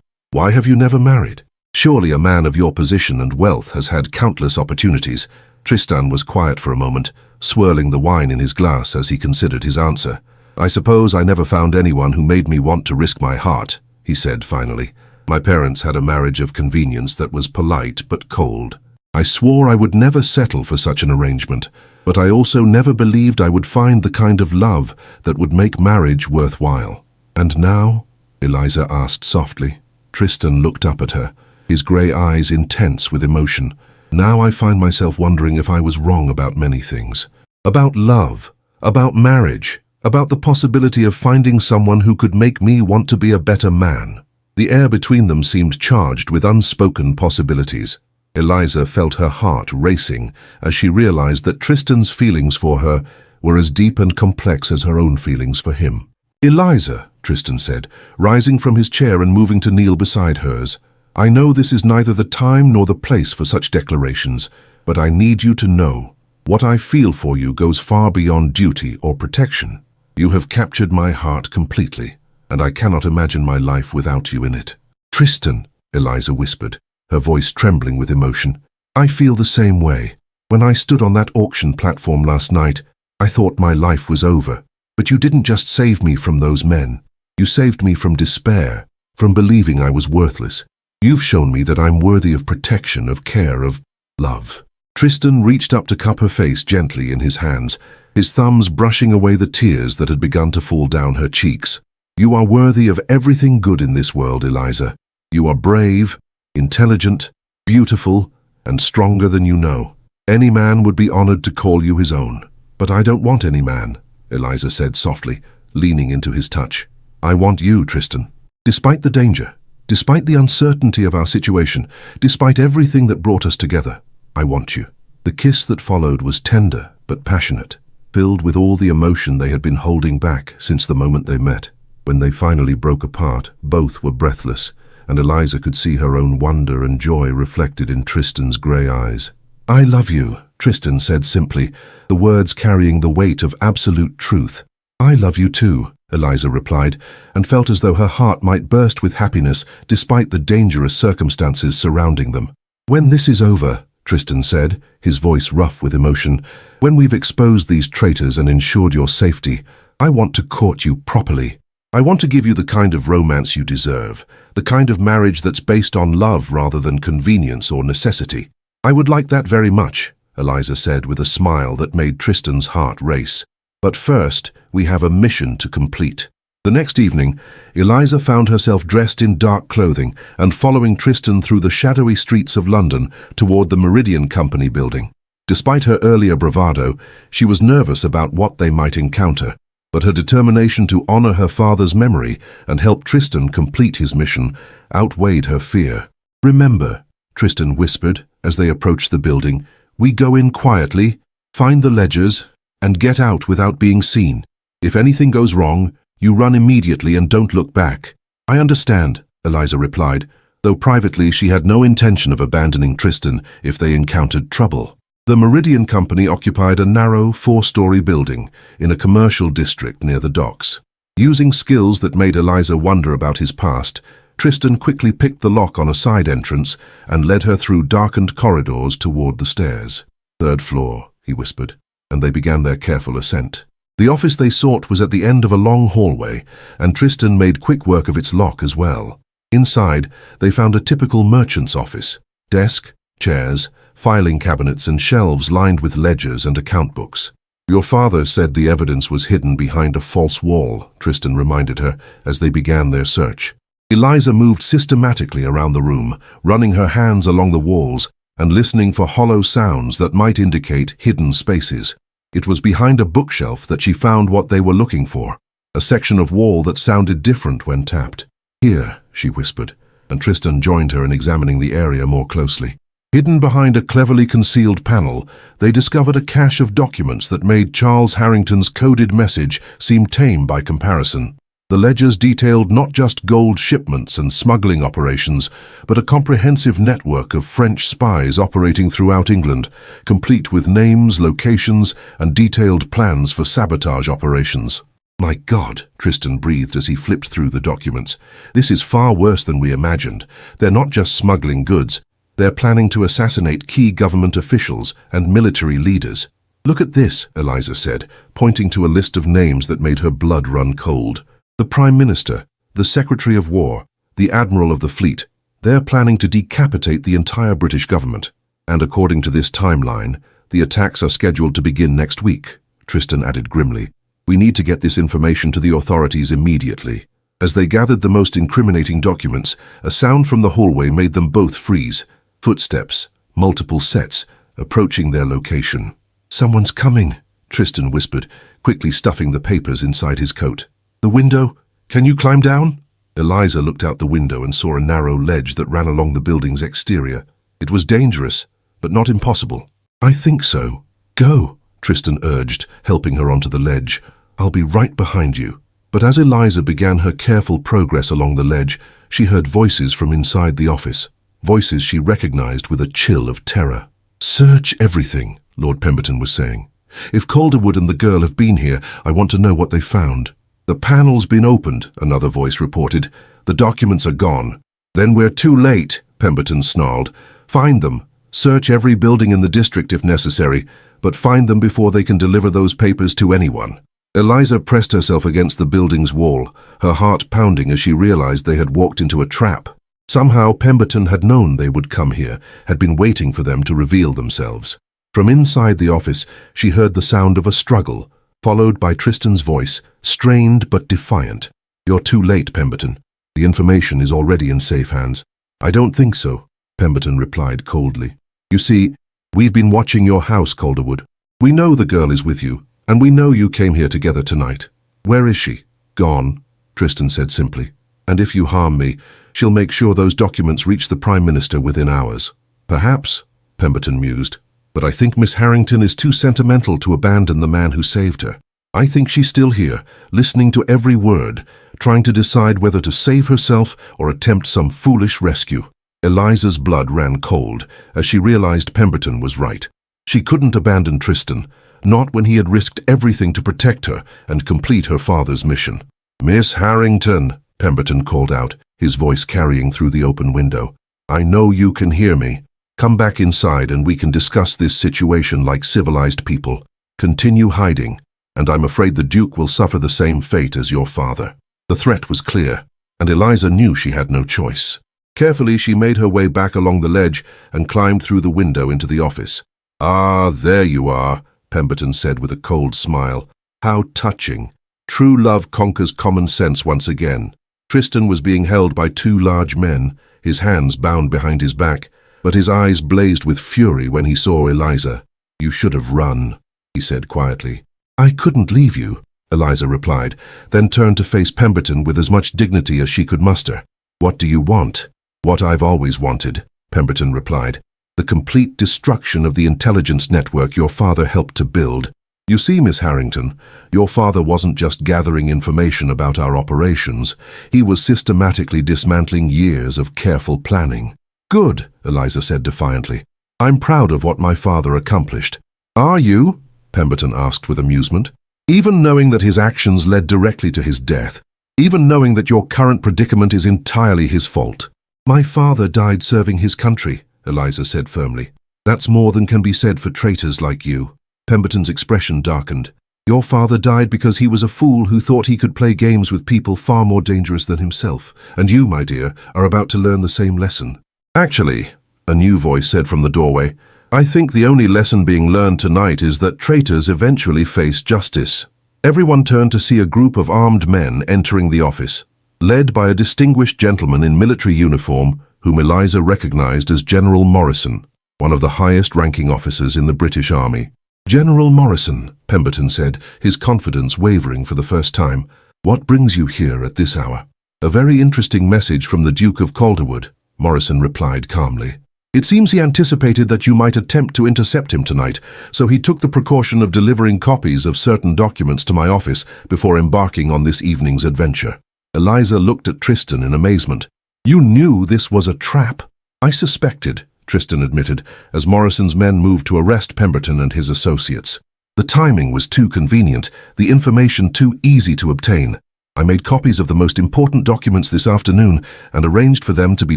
Why have you never married? Surely a man of your position and wealth has had countless opportunities. Tristan was quiet for a moment, swirling the wine in his glass as he considered his answer. I suppose I never found anyone who made me want to risk my heart, he said finally. My parents had a marriage of convenience that was polite but cold. I swore I would never settle for such an arrangement, but I also never believed I would find the kind of love that would make marriage worthwhile. And now? Eliza asked softly. Tristan looked up at her, his grey eyes intense with emotion. Now I find myself wondering if I was wrong about many things. About love, about marriage, about the possibility of finding someone who could make me want to be a better man. The air between them seemed charged with unspoken possibilities. Eliza felt her heart racing as she realized that Tristan's feelings for her were as deep and complex as her own feelings for him. Eliza, Tristan said, rising from his chair and moving to kneel beside hers. I know this is neither the time nor the place for such declarations, but I need you to know what I feel for you goes far beyond duty or protection. You have captured my heart completely, and I cannot imagine my life without you in it. Tristan, Eliza whispered, her voice trembling with emotion. I feel the same way. When I stood on that auction platform last night, I thought my life was over. But you didn't just save me from those men. You saved me from despair, from believing I was worthless. You've shown me that I'm worthy of protection, of care, of love. Tristan reached up to cup her face gently in his hands, his thumbs brushing away the tears that had begun to fall down her cheeks. You are worthy of everything good in this world, Eliza. You are brave, intelligent, beautiful, and stronger than you know. Any man would be honored to call you his own. But I don't want any man, Eliza said softly, leaning into his touch. I want you, Tristan. Despite the danger, despite the uncertainty of our situation, despite everything that brought us together, I want you. The kiss that followed was tender but passionate, filled with all the emotion they had been holding back since the moment they met. When they finally broke apart, both were breathless, and Eliza could see her own wonder and joy reflected in Tristan's grey eyes. I love you, Tristan said simply, the words carrying the weight of absolute truth. I love you too, Eliza replied, and felt as though her heart might burst with happiness despite the dangerous circumstances surrounding them. When this is over, Tristan said, his voice rough with emotion, when we've exposed these traitors and ensured your safety, I want to court you properly. I want to give you the kind of romance you deserve, the kind of marriage that's based on love rather than convenience or necessity. I would like that very much, Eliza said with a smile that made Tristan's heart race. But first, we have a mission to complete. The next evening, Eliza found herself dressed in dark clothing and following Tristan through the shadowy streets of London toward the Meridian Company building. Despite her earlier bravado, she was nervous about what they might encounter, but her determination to honor her father's memory and help Tristan complete his mission outweighed her fear. Remember, Tristan whispered as they approached the building, we go in quietly, find the ledgers, and get out without being seen. If anything goes wrong, you run immediately and don't look back. I understand, Eliza replied, though privately she had no intention of abandoning Tristan if they encountered trouble. The Meridian Company occupied a narrow, four-story building in a commercial district near the docks. Using skills that made Eliza wonder about his past, Tristan quickly picked the lock on a side entrance and led her through darkened corridors toward the stairs. Third floor, he whispered, and they began their careful ascent. The office they sought was at the end of a long hallway, and Tristan made quick work of its lock as well. Inside, they found a typical merchant's office. Desk, chairs, filing cabinets and shelves lined with ledgers and account books. Your father said the evidence was hidden behind a false wall, Tristan reminded her as they began their search. Eliza moved systematically around the room, running her hands along the walls and listening for hollow sounds that might indicate hidden spaces. It was behind a bookshelf that she found what they were looking for, a section of wall that sounded different when tapped. Here, she whispered, and Tristan joined her in examining the area more closely. Hidden behind a cleverly concealed panel, they discovered a cache of documents that made Charles Harrington's coded message seem tame by comparison. The ledgers detailed not just gold shipments and smuggling operations, but a comprehensive network of French spies operating throughout England, complete with names, locations, and detailed plans for sabotage operations. My God, Tristan breathed as he flipped through the documents. This is far worse than we imagined. They're not just smuggling goods. They're planning to assassinate key government officials and military leaders. Look at this, Eliza said, pointing to a list of names that made her blood run cold. The Prime Minister, the Secretary of War, the Admiral of the Fleet. They're planning to decapitate the entire British government. And according to this timeline, the attacks are scheduled to begin next week, Tristan added grimly. We need to get this information to the authorities immediately. As they gathered the most incriminating documents, a sound from the hallway made them both freeze. Footsteps, multiple sets, approaching their location. Someone's coming, Tristan whispered, quickly stuffing the papers inside his coat. The window? Can you climb down? Eliza looked out the window and saw a narrow ledge that ran along the building's exterior. It was dangerous, but not impossible. I think so. Go, Tristan urged, helping her onto the ledge. I'll be right behind you. But as Eliza began her careful progress along the ledge, she heard voices from inside the office. Voices she recognized with a chill of terror. Search everything, Lord Pemberton was saying. If Calderwood and the girl have been here, I want to know what they found. The panel's been opened, another voice reported. The documents are gone. Then we're too late, Pemberton snarled. Find them. Search every building in the district if necessary, but find them before they can deliver those papers to anyone. Eliza pressed herself against the building's wall, her heart pounding as she realized they had walked into a trap. Somehow Pemberton had known they would come here, had been waiting for them to reveal themselves. From inside the office, she heard the sound of a struggle, followed by Tristan's voice, strained but defiant. You're too late, Pemberton. The information is already in safe hands. I don't think so, Pemberton replied coldly. You see, we've been watching your house, Calderwood. We know the girl is with you, and we know you came here together tonight. Where is she? Gone, Tristan said simply. And if you harm me, she'll make sure those documents reach the Prime Minister within hours. Perhaps, Pemberton mused, but I think Miss Harrington is too sentimental to abandon the man who saved her. I think she's still here, listening to every word, trying to decide whether to save herself or attempt some foolish rescue. Eliza's blood ran cold as she realized Pemberton was right. She couldn't abandon Tristan, not when he had risked everything to protect her and complete her father's mission. Miss Harrington, Pemberton called out, his voice carrying through the open window. I know you can hear me. Come back inside and we can discuss this situation like civilized people. Continue hiding, and I'm afraid the Duke will suffer the same fate as your father. The threat was clear, and Eliza knew she had no choice. Carefully, she made her way back along the ledge and climbed through the window into the office. Ah, there you are, Pemberton said with a cold smile. How touching. True love conquers common sense once again. Tristan was being held by two large men, his hands bound behind his back, but his eyes blazed with fury when he saw Eliza. You should have run, he said quietly. I couldn't leave you, Eliza replied, then turned to face Pemberton with as much dignity as she could muster. What do you want? What I've always wanted, Pemberton replied. The complete destruction of the intelligence network your father helped to build. You see, Miss Harrington, your father wasn't just gathering information about our operations. He was systematically dismantling years of careful planning. Good, Eliza said defiantly. I'm proud of what my father accomplished. Are you? Pemberton asked with amusement. Even knowing that his actions led directly to his death, even knowing that your current predicament is entirely his fault. My father died serving his country, Eliza said firmly. That's more than can be said for traitors like you. Pemberton's expression darkened. Your father died because he was a fool who thought he could play games with people far more dangerous than himself, and you, my dear, are about to learn the same lesson. Actually, a new voice said from the doorway, I think the only lesson being learned tonight is that traitors eventually face justice. Everyone turned to see a group of armed men entering the office, led by a distinguished gentleman in military uniform whom Eliza recognized as General Morrison, one of the highest-ranking officers in the British Army. General Morrison, Pemberton said, his confidence wavering for the first time. What brings you here at this hour? A very interesting message from the Duke of Calderwood, Morrison replied calmly. It seems he anticipated that you might attempt to intercept him tonight, so he took the precaution of delivering copies of certain documents to my office before embarking on this evening's adventure. Eliza looked at Tristan in amazement. You knew this was a trap? I suspected, Tristan admitted, as Morrison's men moved to arrest Pemberton and his associates. The timing was too convenient, the information too easy to obtain. I made copies of the most important documents this afternoon and arranged for them to be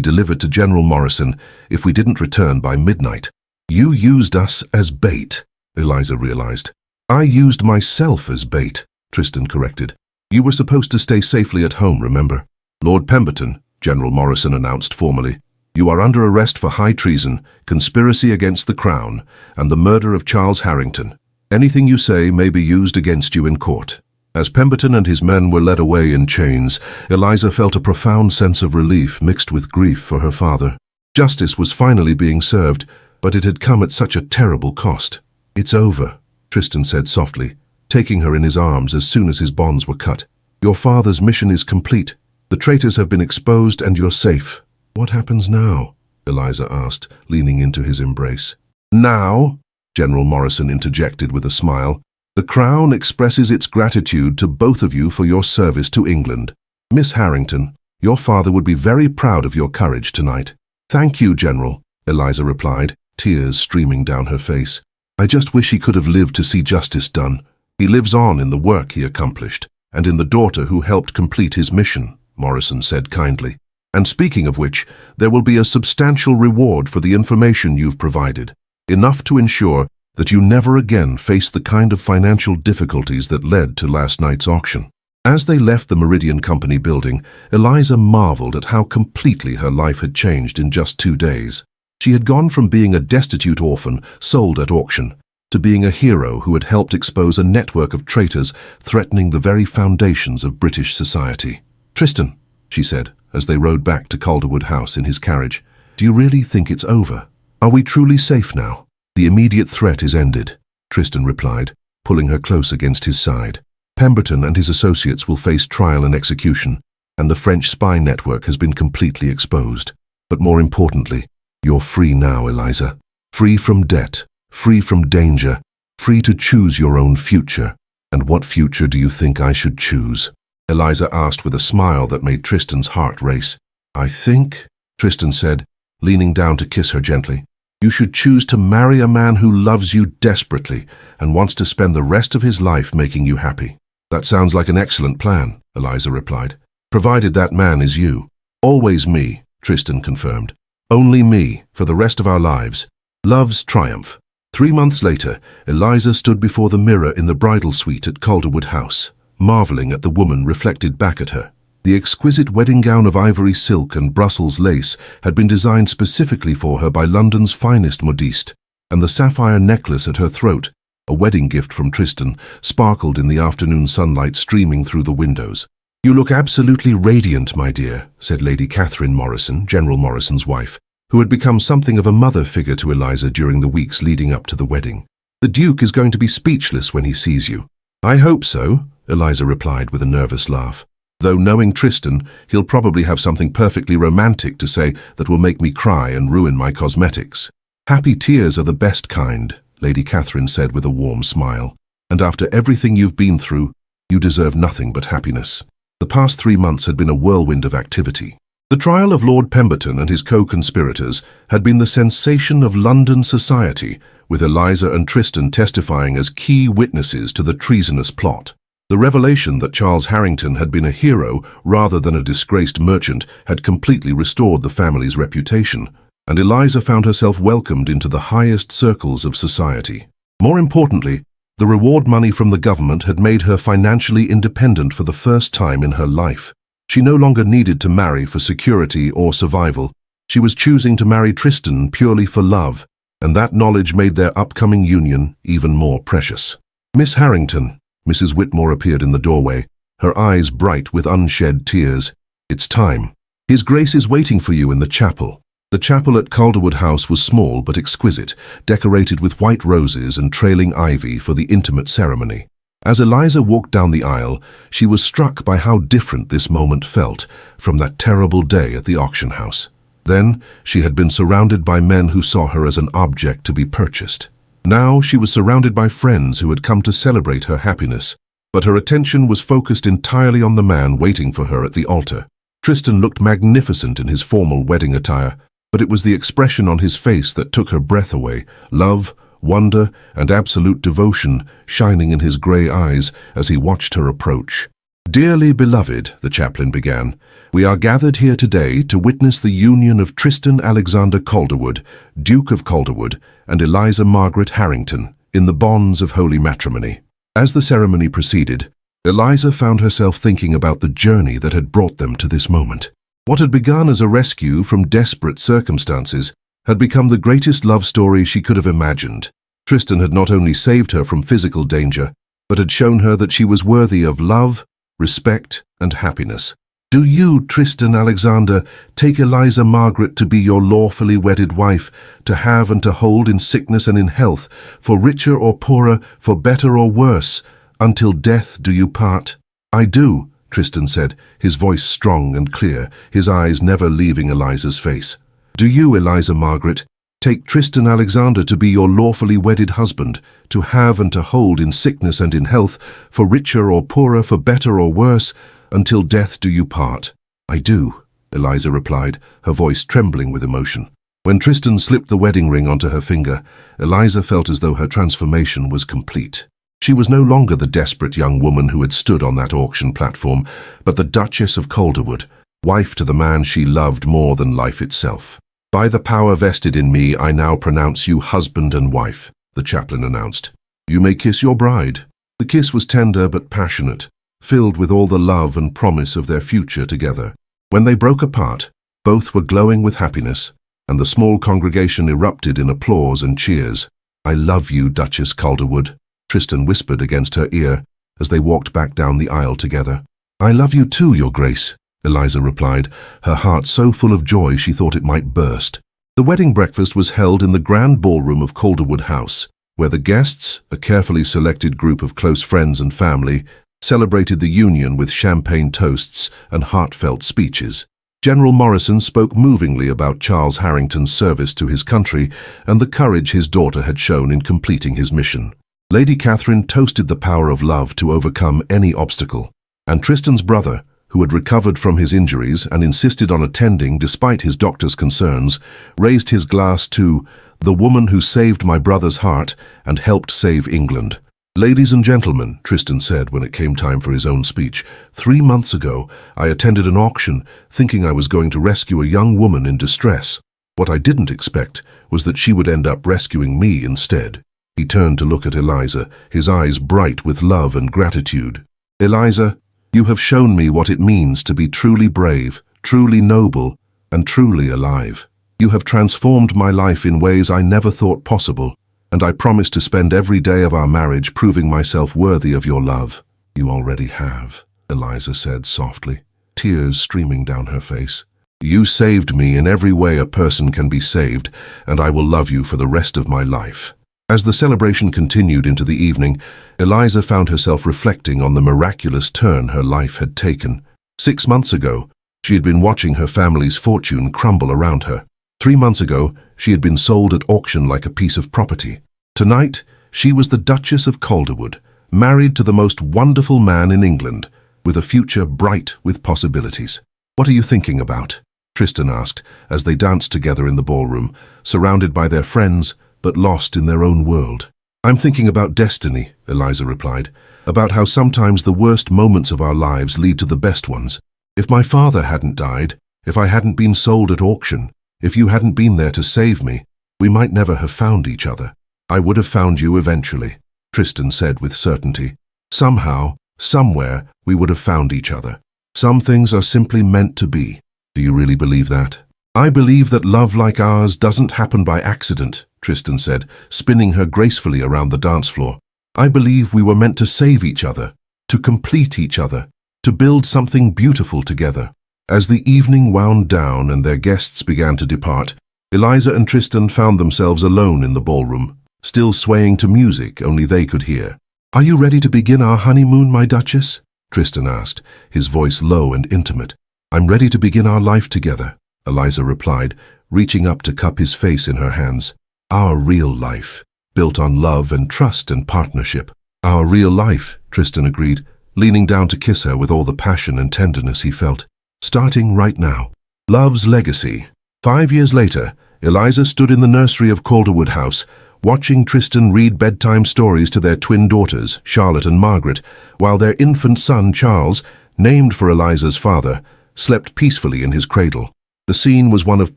delivered to General Morrison if we didn't return by midnight. You used us as bait, Eliza realized. I used myself as bait, Tristan corrected. You were supposed to stay safely at home, remember? Lord Pemberton, General Morrison announced formally, you are under arrest for high treason, conspiracy against the Crown, and the murder of Charles Harrington. Anything you say may be used against you in court. As Pemberton and his men were led away in chains, Eliza felt a profound sense of relief mixed with grief for her father. Justice was finally being served, but it had come at such a terrible cost. It's over, Tristan said softly, taking her in his arms as soon as his bonds were cut. Your father's mission is complete. The traitors have been exposed and you're safe. What happens now? Eliza asked, leaning into his embrace. Now, General Morrison interjected with a smile, the Crown expresses its gratitude to both of you for your service to England. Miss Harrington, your father would be very proud of your courage tonight. Thank you, General, Eliza replied, tears streaming down her face. I just wish he could have lived to see justice done. He lives on in the work he accomplished, and in the daughter who helped complete his mission, Morrison said kindly. And speaking of which, there will be a substantial reward for the information you've provided, enough to ensure that you never again face the kind of financial difficulties that led to last night's auction. As they left the Meridian Company building, Eliza marveled at how completely her life had changed in just 2 days. She had gone from being a destitute orphan sold at auction to being a hero who had helped expose a network of traitors threatening the very foundations of British society. Tristan, she said, as they rode back to Calderwood House in his carriage, do you really think it's over? Are we truly safe now? The immediate threat is ended, Tristan replied, pulling her close against his side. Pemberton and his associates will face trial and execution, and the French spy network has been completely exposed. But more importantly, you're free now, Eliza. Free from debt, free from danger, free to choose your own future. And what future do you think I should choose? Eliza asked with a smile that made Tristan's heart race. I think, Tristan said, leaning down to kiss her gently, you should choose to marry a man who loves you desperately and wants to spend the rest of his life making you happy. That sounds like an excellent plan, Eliza replied, provided that man is you. Always me, Tristan confirmed. Only me, for the rest of our lives. Love's triumph. 3 months later, Eliza stood before the mirror in the bridal suite at Calderwood House, marveling at the woman reflected back at her. The exquisite wedding gown of ivory silk and Brussels lace had been designed specifically for her by London's finest modiste, and the sapphire necklace at her throat, a wedding gift from Tristan, sparkled in the afternoon sunlight streaming through the windows. You look absolutely radiant, my dear, said Lady Catherine Morrison, General Morrison's wife, who had become something of a mother figure to Eliza during the weeks leading up to the wedding. The Duke is going to be speechless when he sees you. I hope so, Eliza replied with a nervous laugh. Though knowing Tristan, he'll probably have something perfectly romantic to say that will make me cry and ruin my cosmetics. Happy tears are the best kind, Lady Catherine said with a warm smile. And after everything you've been through, you deserve nothing but happiness. The past 3 months had been a whirlwind of activity. The trial of Lord Pemberton and his co-conspirators had been the sensation of London society, with Eliza and Tristan testifying as key witnesses to the treasonous plot. The revelation that Charles Harrington had been a hero rather than a disgraced merchant had completely restored the family's reputation, and Eliza found herself welcomed into the highest circles of society. More importantly, the reward money from the government had made her financially independent for the first time in her life. She no longer needed to marry for security or survival. She was choosing to marry Tristan purely for love, and that knowledge made their upcoming union even more precious. Miss Harrington, Mrs. Whitmore appeared in the doorway, her eyes bright with unshed tears. It's time. His Grace is waiting for you in the chapel. The chapel at Calderwood House was small but exquisite, decorated with white roses and trailing ivy for the intimate ceremony. As Eliza walked down the aisle, she was struck by how different this moment felt from that terrible day at the auction house. Then, she had been surrounded by men who saw her as an object to be purchased. Now she was surrounded by friends who had come to celebrate her happiness, but her attention was focused entirely on the man waiting for her at the altar. Tristan looked magnificent in his formal wedding attire, but it was the expression on his face that took her breath away, love wonder, and absolute devotion shining in his grey eyes as he watched her approach. "Dearly beloved," the chaplain began, "we are gathered here today to witness the union of Tristan Alexander Calderwood, Duke of Calderwood, and Eliza Margaret Harrington, in the bonds of holy matrimony." As the ceremony proceeded, Eliza found herself thinking about the journey that had brought them to this moment. What had begun as a rescue from desperate circumstances had become the greatest love story she could have imagined. Tristan had not only saved her from physical danger, but had shown her that she was worthy of love, respect, and happiness. "Do you, Tristan Alexander, take Eliza Margaret to be your lawfully wedded wife, to have and to hold in sickness and in health, for richer or poorer, for better or worse, until death do you part?" "I do," Tristan said, his voice strong and clear, his eyes never leaving Eliza's face. "Do you, Eliza Margaret, take Tristan Alexander to be your lawfully wedded husband, to have and to hold in sickness and in health, for richer or poorer, for better or worse, until death do you part?" "I do," Eliza replied, her voice trembling with emotion. When Tristan slipped the wedding ring onto her finger, Eliza felt as though her transformation was complete. She was no longer the desperate young woman who had stood on that auction platform, but the Duchess of Calderwood, wife to the man she loved more than life itself. "By the power vested in me, I now pronounce you husband and wife," the chaplain announced. "You may kiss your bride." The kiss was tender but passionate, filled with all the love and promise of their future together. When they broke apart, both were glowing with happiness, and the small congregation erupted in applause and cheers. "I love you, Duchess Calderwood," Tristan whispered against her ear as they walked back down the aisle together. "I love you too, Your Grace," Eliza replied, her heart so full of joy she thought it might burst. The wedding breakfast was held in the grand ballroom of Calderwood House, where the guests, a carefully selected group of close friends and family, celebrated the union with champagne toasts and heartfelt speeches. General Morrison spoke movingly about Charles Harrington's service to his country and the courage his daughter had shown in completing his mission. Lady Catherine toasted the power of love to overcome any obstacle, and Tristan's brother, who had recovered from his injuries and insisted on attending despite his doctor's concerns, raised his glass to "the woman who saved my brother's heart and helped save England." "Ladies and gentlemen," Tristan said when it came time for his own speech, "3 months ago I attended an auction thinking I was going to rescue a young woman in distress. What I didn't expect was that she would end up rescuing me instead." He turned to look at Eliza, his eyes bright with love and gratitude. "Eliza, you have shown me what it means to be truly brave, truly noble, and truly alive. You have transformed my life in ways I never thought possible, and I promise to spend every day of our marriage proving myself worthy of your love." "You already have," Eliza said softly, tears streaming down her face. "You saved me in every way a person can be saved, and I will love you for the rest of my life." As the celebration continued into the evening, Eliza found herself reflecting on the miraculous turn her life had taken. 6 months ago, she had been watching her family's fortune crumble around her. 3 months ago, she had been sold at auction like a piece of property. Tonight, she was the Duchess of Calderwood, married to the most wonderful man in England, with a future bright with possibilities. "What are you thinking about?" Tristan asked as they danced together in the ballroom, surrounded by their friends, but lost in their own world. "I'm thinking about destiny," Eliza replied, "about how sometimes the worst moments of our lives lead to the best ones. If my father hadn't died, if I hadn't been sold at auction, if you hadn't been there to save me, we might never have found each other. I would have found you eventually," Tristan said with certainty. "Somehow, somewhere, we would have found each other. Some things are simply meant to be." "Do you really believe that?" "I believe that love like ours doesn't happen by accident," Tristan said, spinning her gracefully around the dance floor. "I believe we were meant to save each other, to complete each other, to build something beautiful together." As the evening wound down and their guests began to depart, Eliza and Tristan found themselves alone in the ballroom, still swaying to music only they could hear. "Are you ready to begin our honeymoon, my Duchess?" Tristan asked, his voice low and intimate. "I'm ready to begin our life together," Eliza replied, reaching up to cup his face in her hands. "Our real life, built on love and trust and partnership." "Our real life," Tristan agreed, leaning down to kiss her with all the passion and tenderness he felt. "Starting right now." Love's legacy. 5 years later, Eliza stood in the nursery of Calderwood House, watching Tristan read bedtime stories to their twin daughters, Charlotte and Margaret, while their infant son, Charles, named for Eliza's father, slept peacefully in his cradle. The scene was one of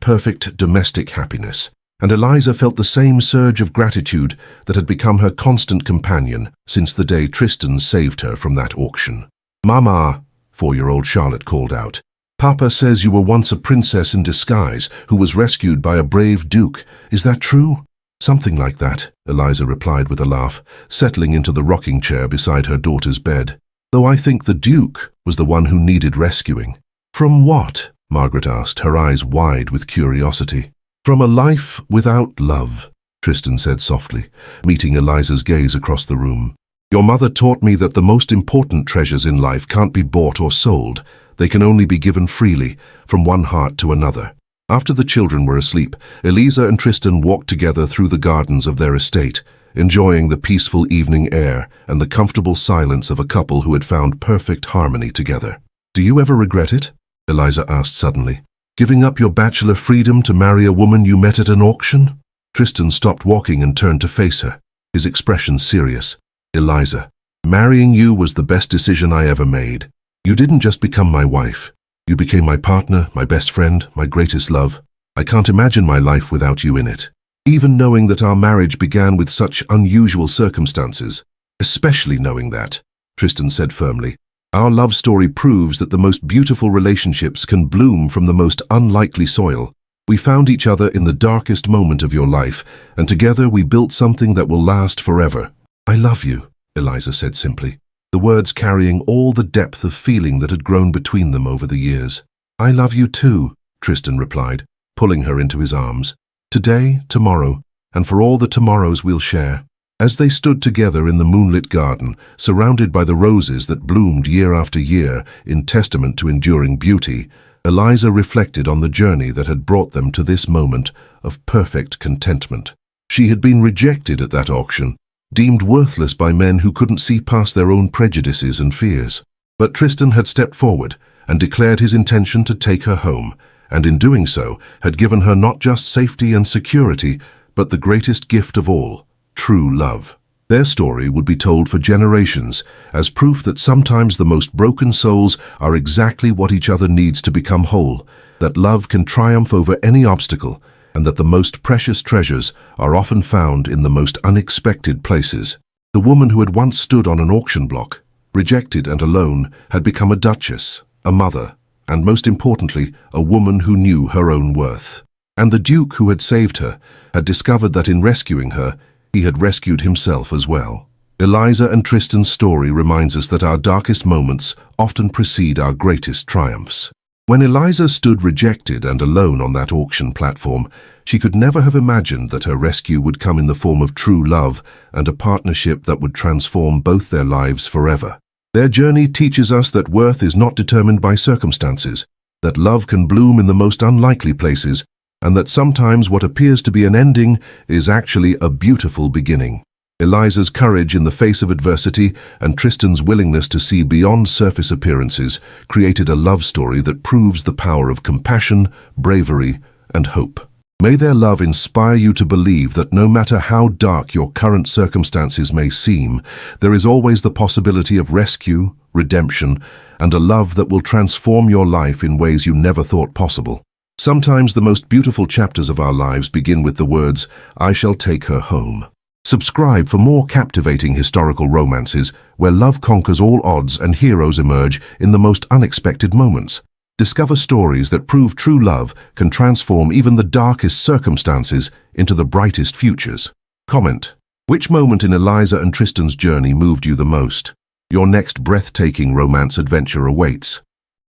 perfect domestic happiness, and Eliza felt the same surge of gratitude that had become her constant companion since the day Tristan saved her from that auction. "Mama," 4-year-old Charlotte called out, "Papa says you were once a princess in disguise who was rescued by a brave duke. Is that true?" "Something like that," Eliza replied with a laugh, settling into the rocking chair beside her daughter's bed. "Though I think the duke was the one who needed rescuing." "From what?" Margaret asked, her eyes wide with curiosity. "From a life without love," Tristan said softly, meeting Eliza's gaze across the room. "Your mother taught me that the most important treasures in life can't be bought or sold. They can only be given freely, from one heart to another." After the children were asleep, Eliza and Tristan walked together through the gardens of their estate, enjoying the peaceful evening air and the comfortable silence of a couple who had found perfect harmony together. "Do you ever regret it?" Eliza asked suddenly. "Giving up your bachelor freedom to marry a woman you met at an auction?" Tristan stopped walking and turned to face her, his expression serious. "Eliza, marrying you was the best decision I ever made. You didn't just become my wife. You became my partner, my best friend, my greatest love. I can't imagine my life without you in it. Even knowing that our marriage began with such unusual circumstances, especially knowing that," Tristan said firmly, "our love story proves that the most beautiful relationships can bloom from the most unlikely soil. We found each other in the darkest moment of your life, and together we built something that will last forever." "I love you," Eliza said simply, the words carrying all the depth of feeling that had grown between them over the years. "I love you too," Tristan replied, pulling her into his arms. "Today, tomorrow, and for all the tomorrows we'll share." As they stood together in the moonlit garden, surrounded by the roses that bloomed year after year in testament to enduring beauty, Eliza reflected on the journey that had brought them to this moment of perfect contentment. She had been rejected at that auction, deemed worthless by men who couldn't see past their own prejudices and fears. But Tristan had stepped forward and declared his intention to take her home, and in doing so had given her not just safety and security, but the greatest gift of all, true love. Their story would be told for generations as proof that sometimes the most broken souls are exactly what each other needs to become whole, that love can triumph over any obstacle, and that the most precious treasures are often found in the most unexpected places. The woman who had once stood on an auction block, rejected and alone, had become a duchess, a mother, and most importantly, a woman who knew her own worth. And the duke who had saved her had discovered that in rescuing her, he had rescued himself as well. Eliza and Tristan's story reminds us that our darkest moments often precede our greatest triumphs. When Eliza stood rejected and alone on that auction platform, she could never have imagined that her rescue would come in the form of true love and a partnership that would transform both their lives forever. Their journey teaches us that worth is not determined by circumstances, that love can bloom in the most unlikely places, and that sometimes what appears to be an ending is actually a beautiful beginning. Eliza's courage in the face of adversity and Tristan's willingness to see beyond surface appearances created a love story that proves the power of compassion, bravery, and hope. May their love inspire you to believe that no matter how dark your current circumstances may seem, there is always the possibility of rescue, redemption, and a love that will transform your life in ways you never thought possible. Sometimes the most beautiful chapters of our lives begin with the words, "I shall take her home." Subscribe for more captivating historical romances where love conquers all odds and heroes emerge in the most unexpected moments. Discover stories that prove true love can transform even the darkest circumstances into the brightest futures. Comment: which moment in Eliza and Tristan's journey moved you the most? Your next breathtaking romance adventure awaits.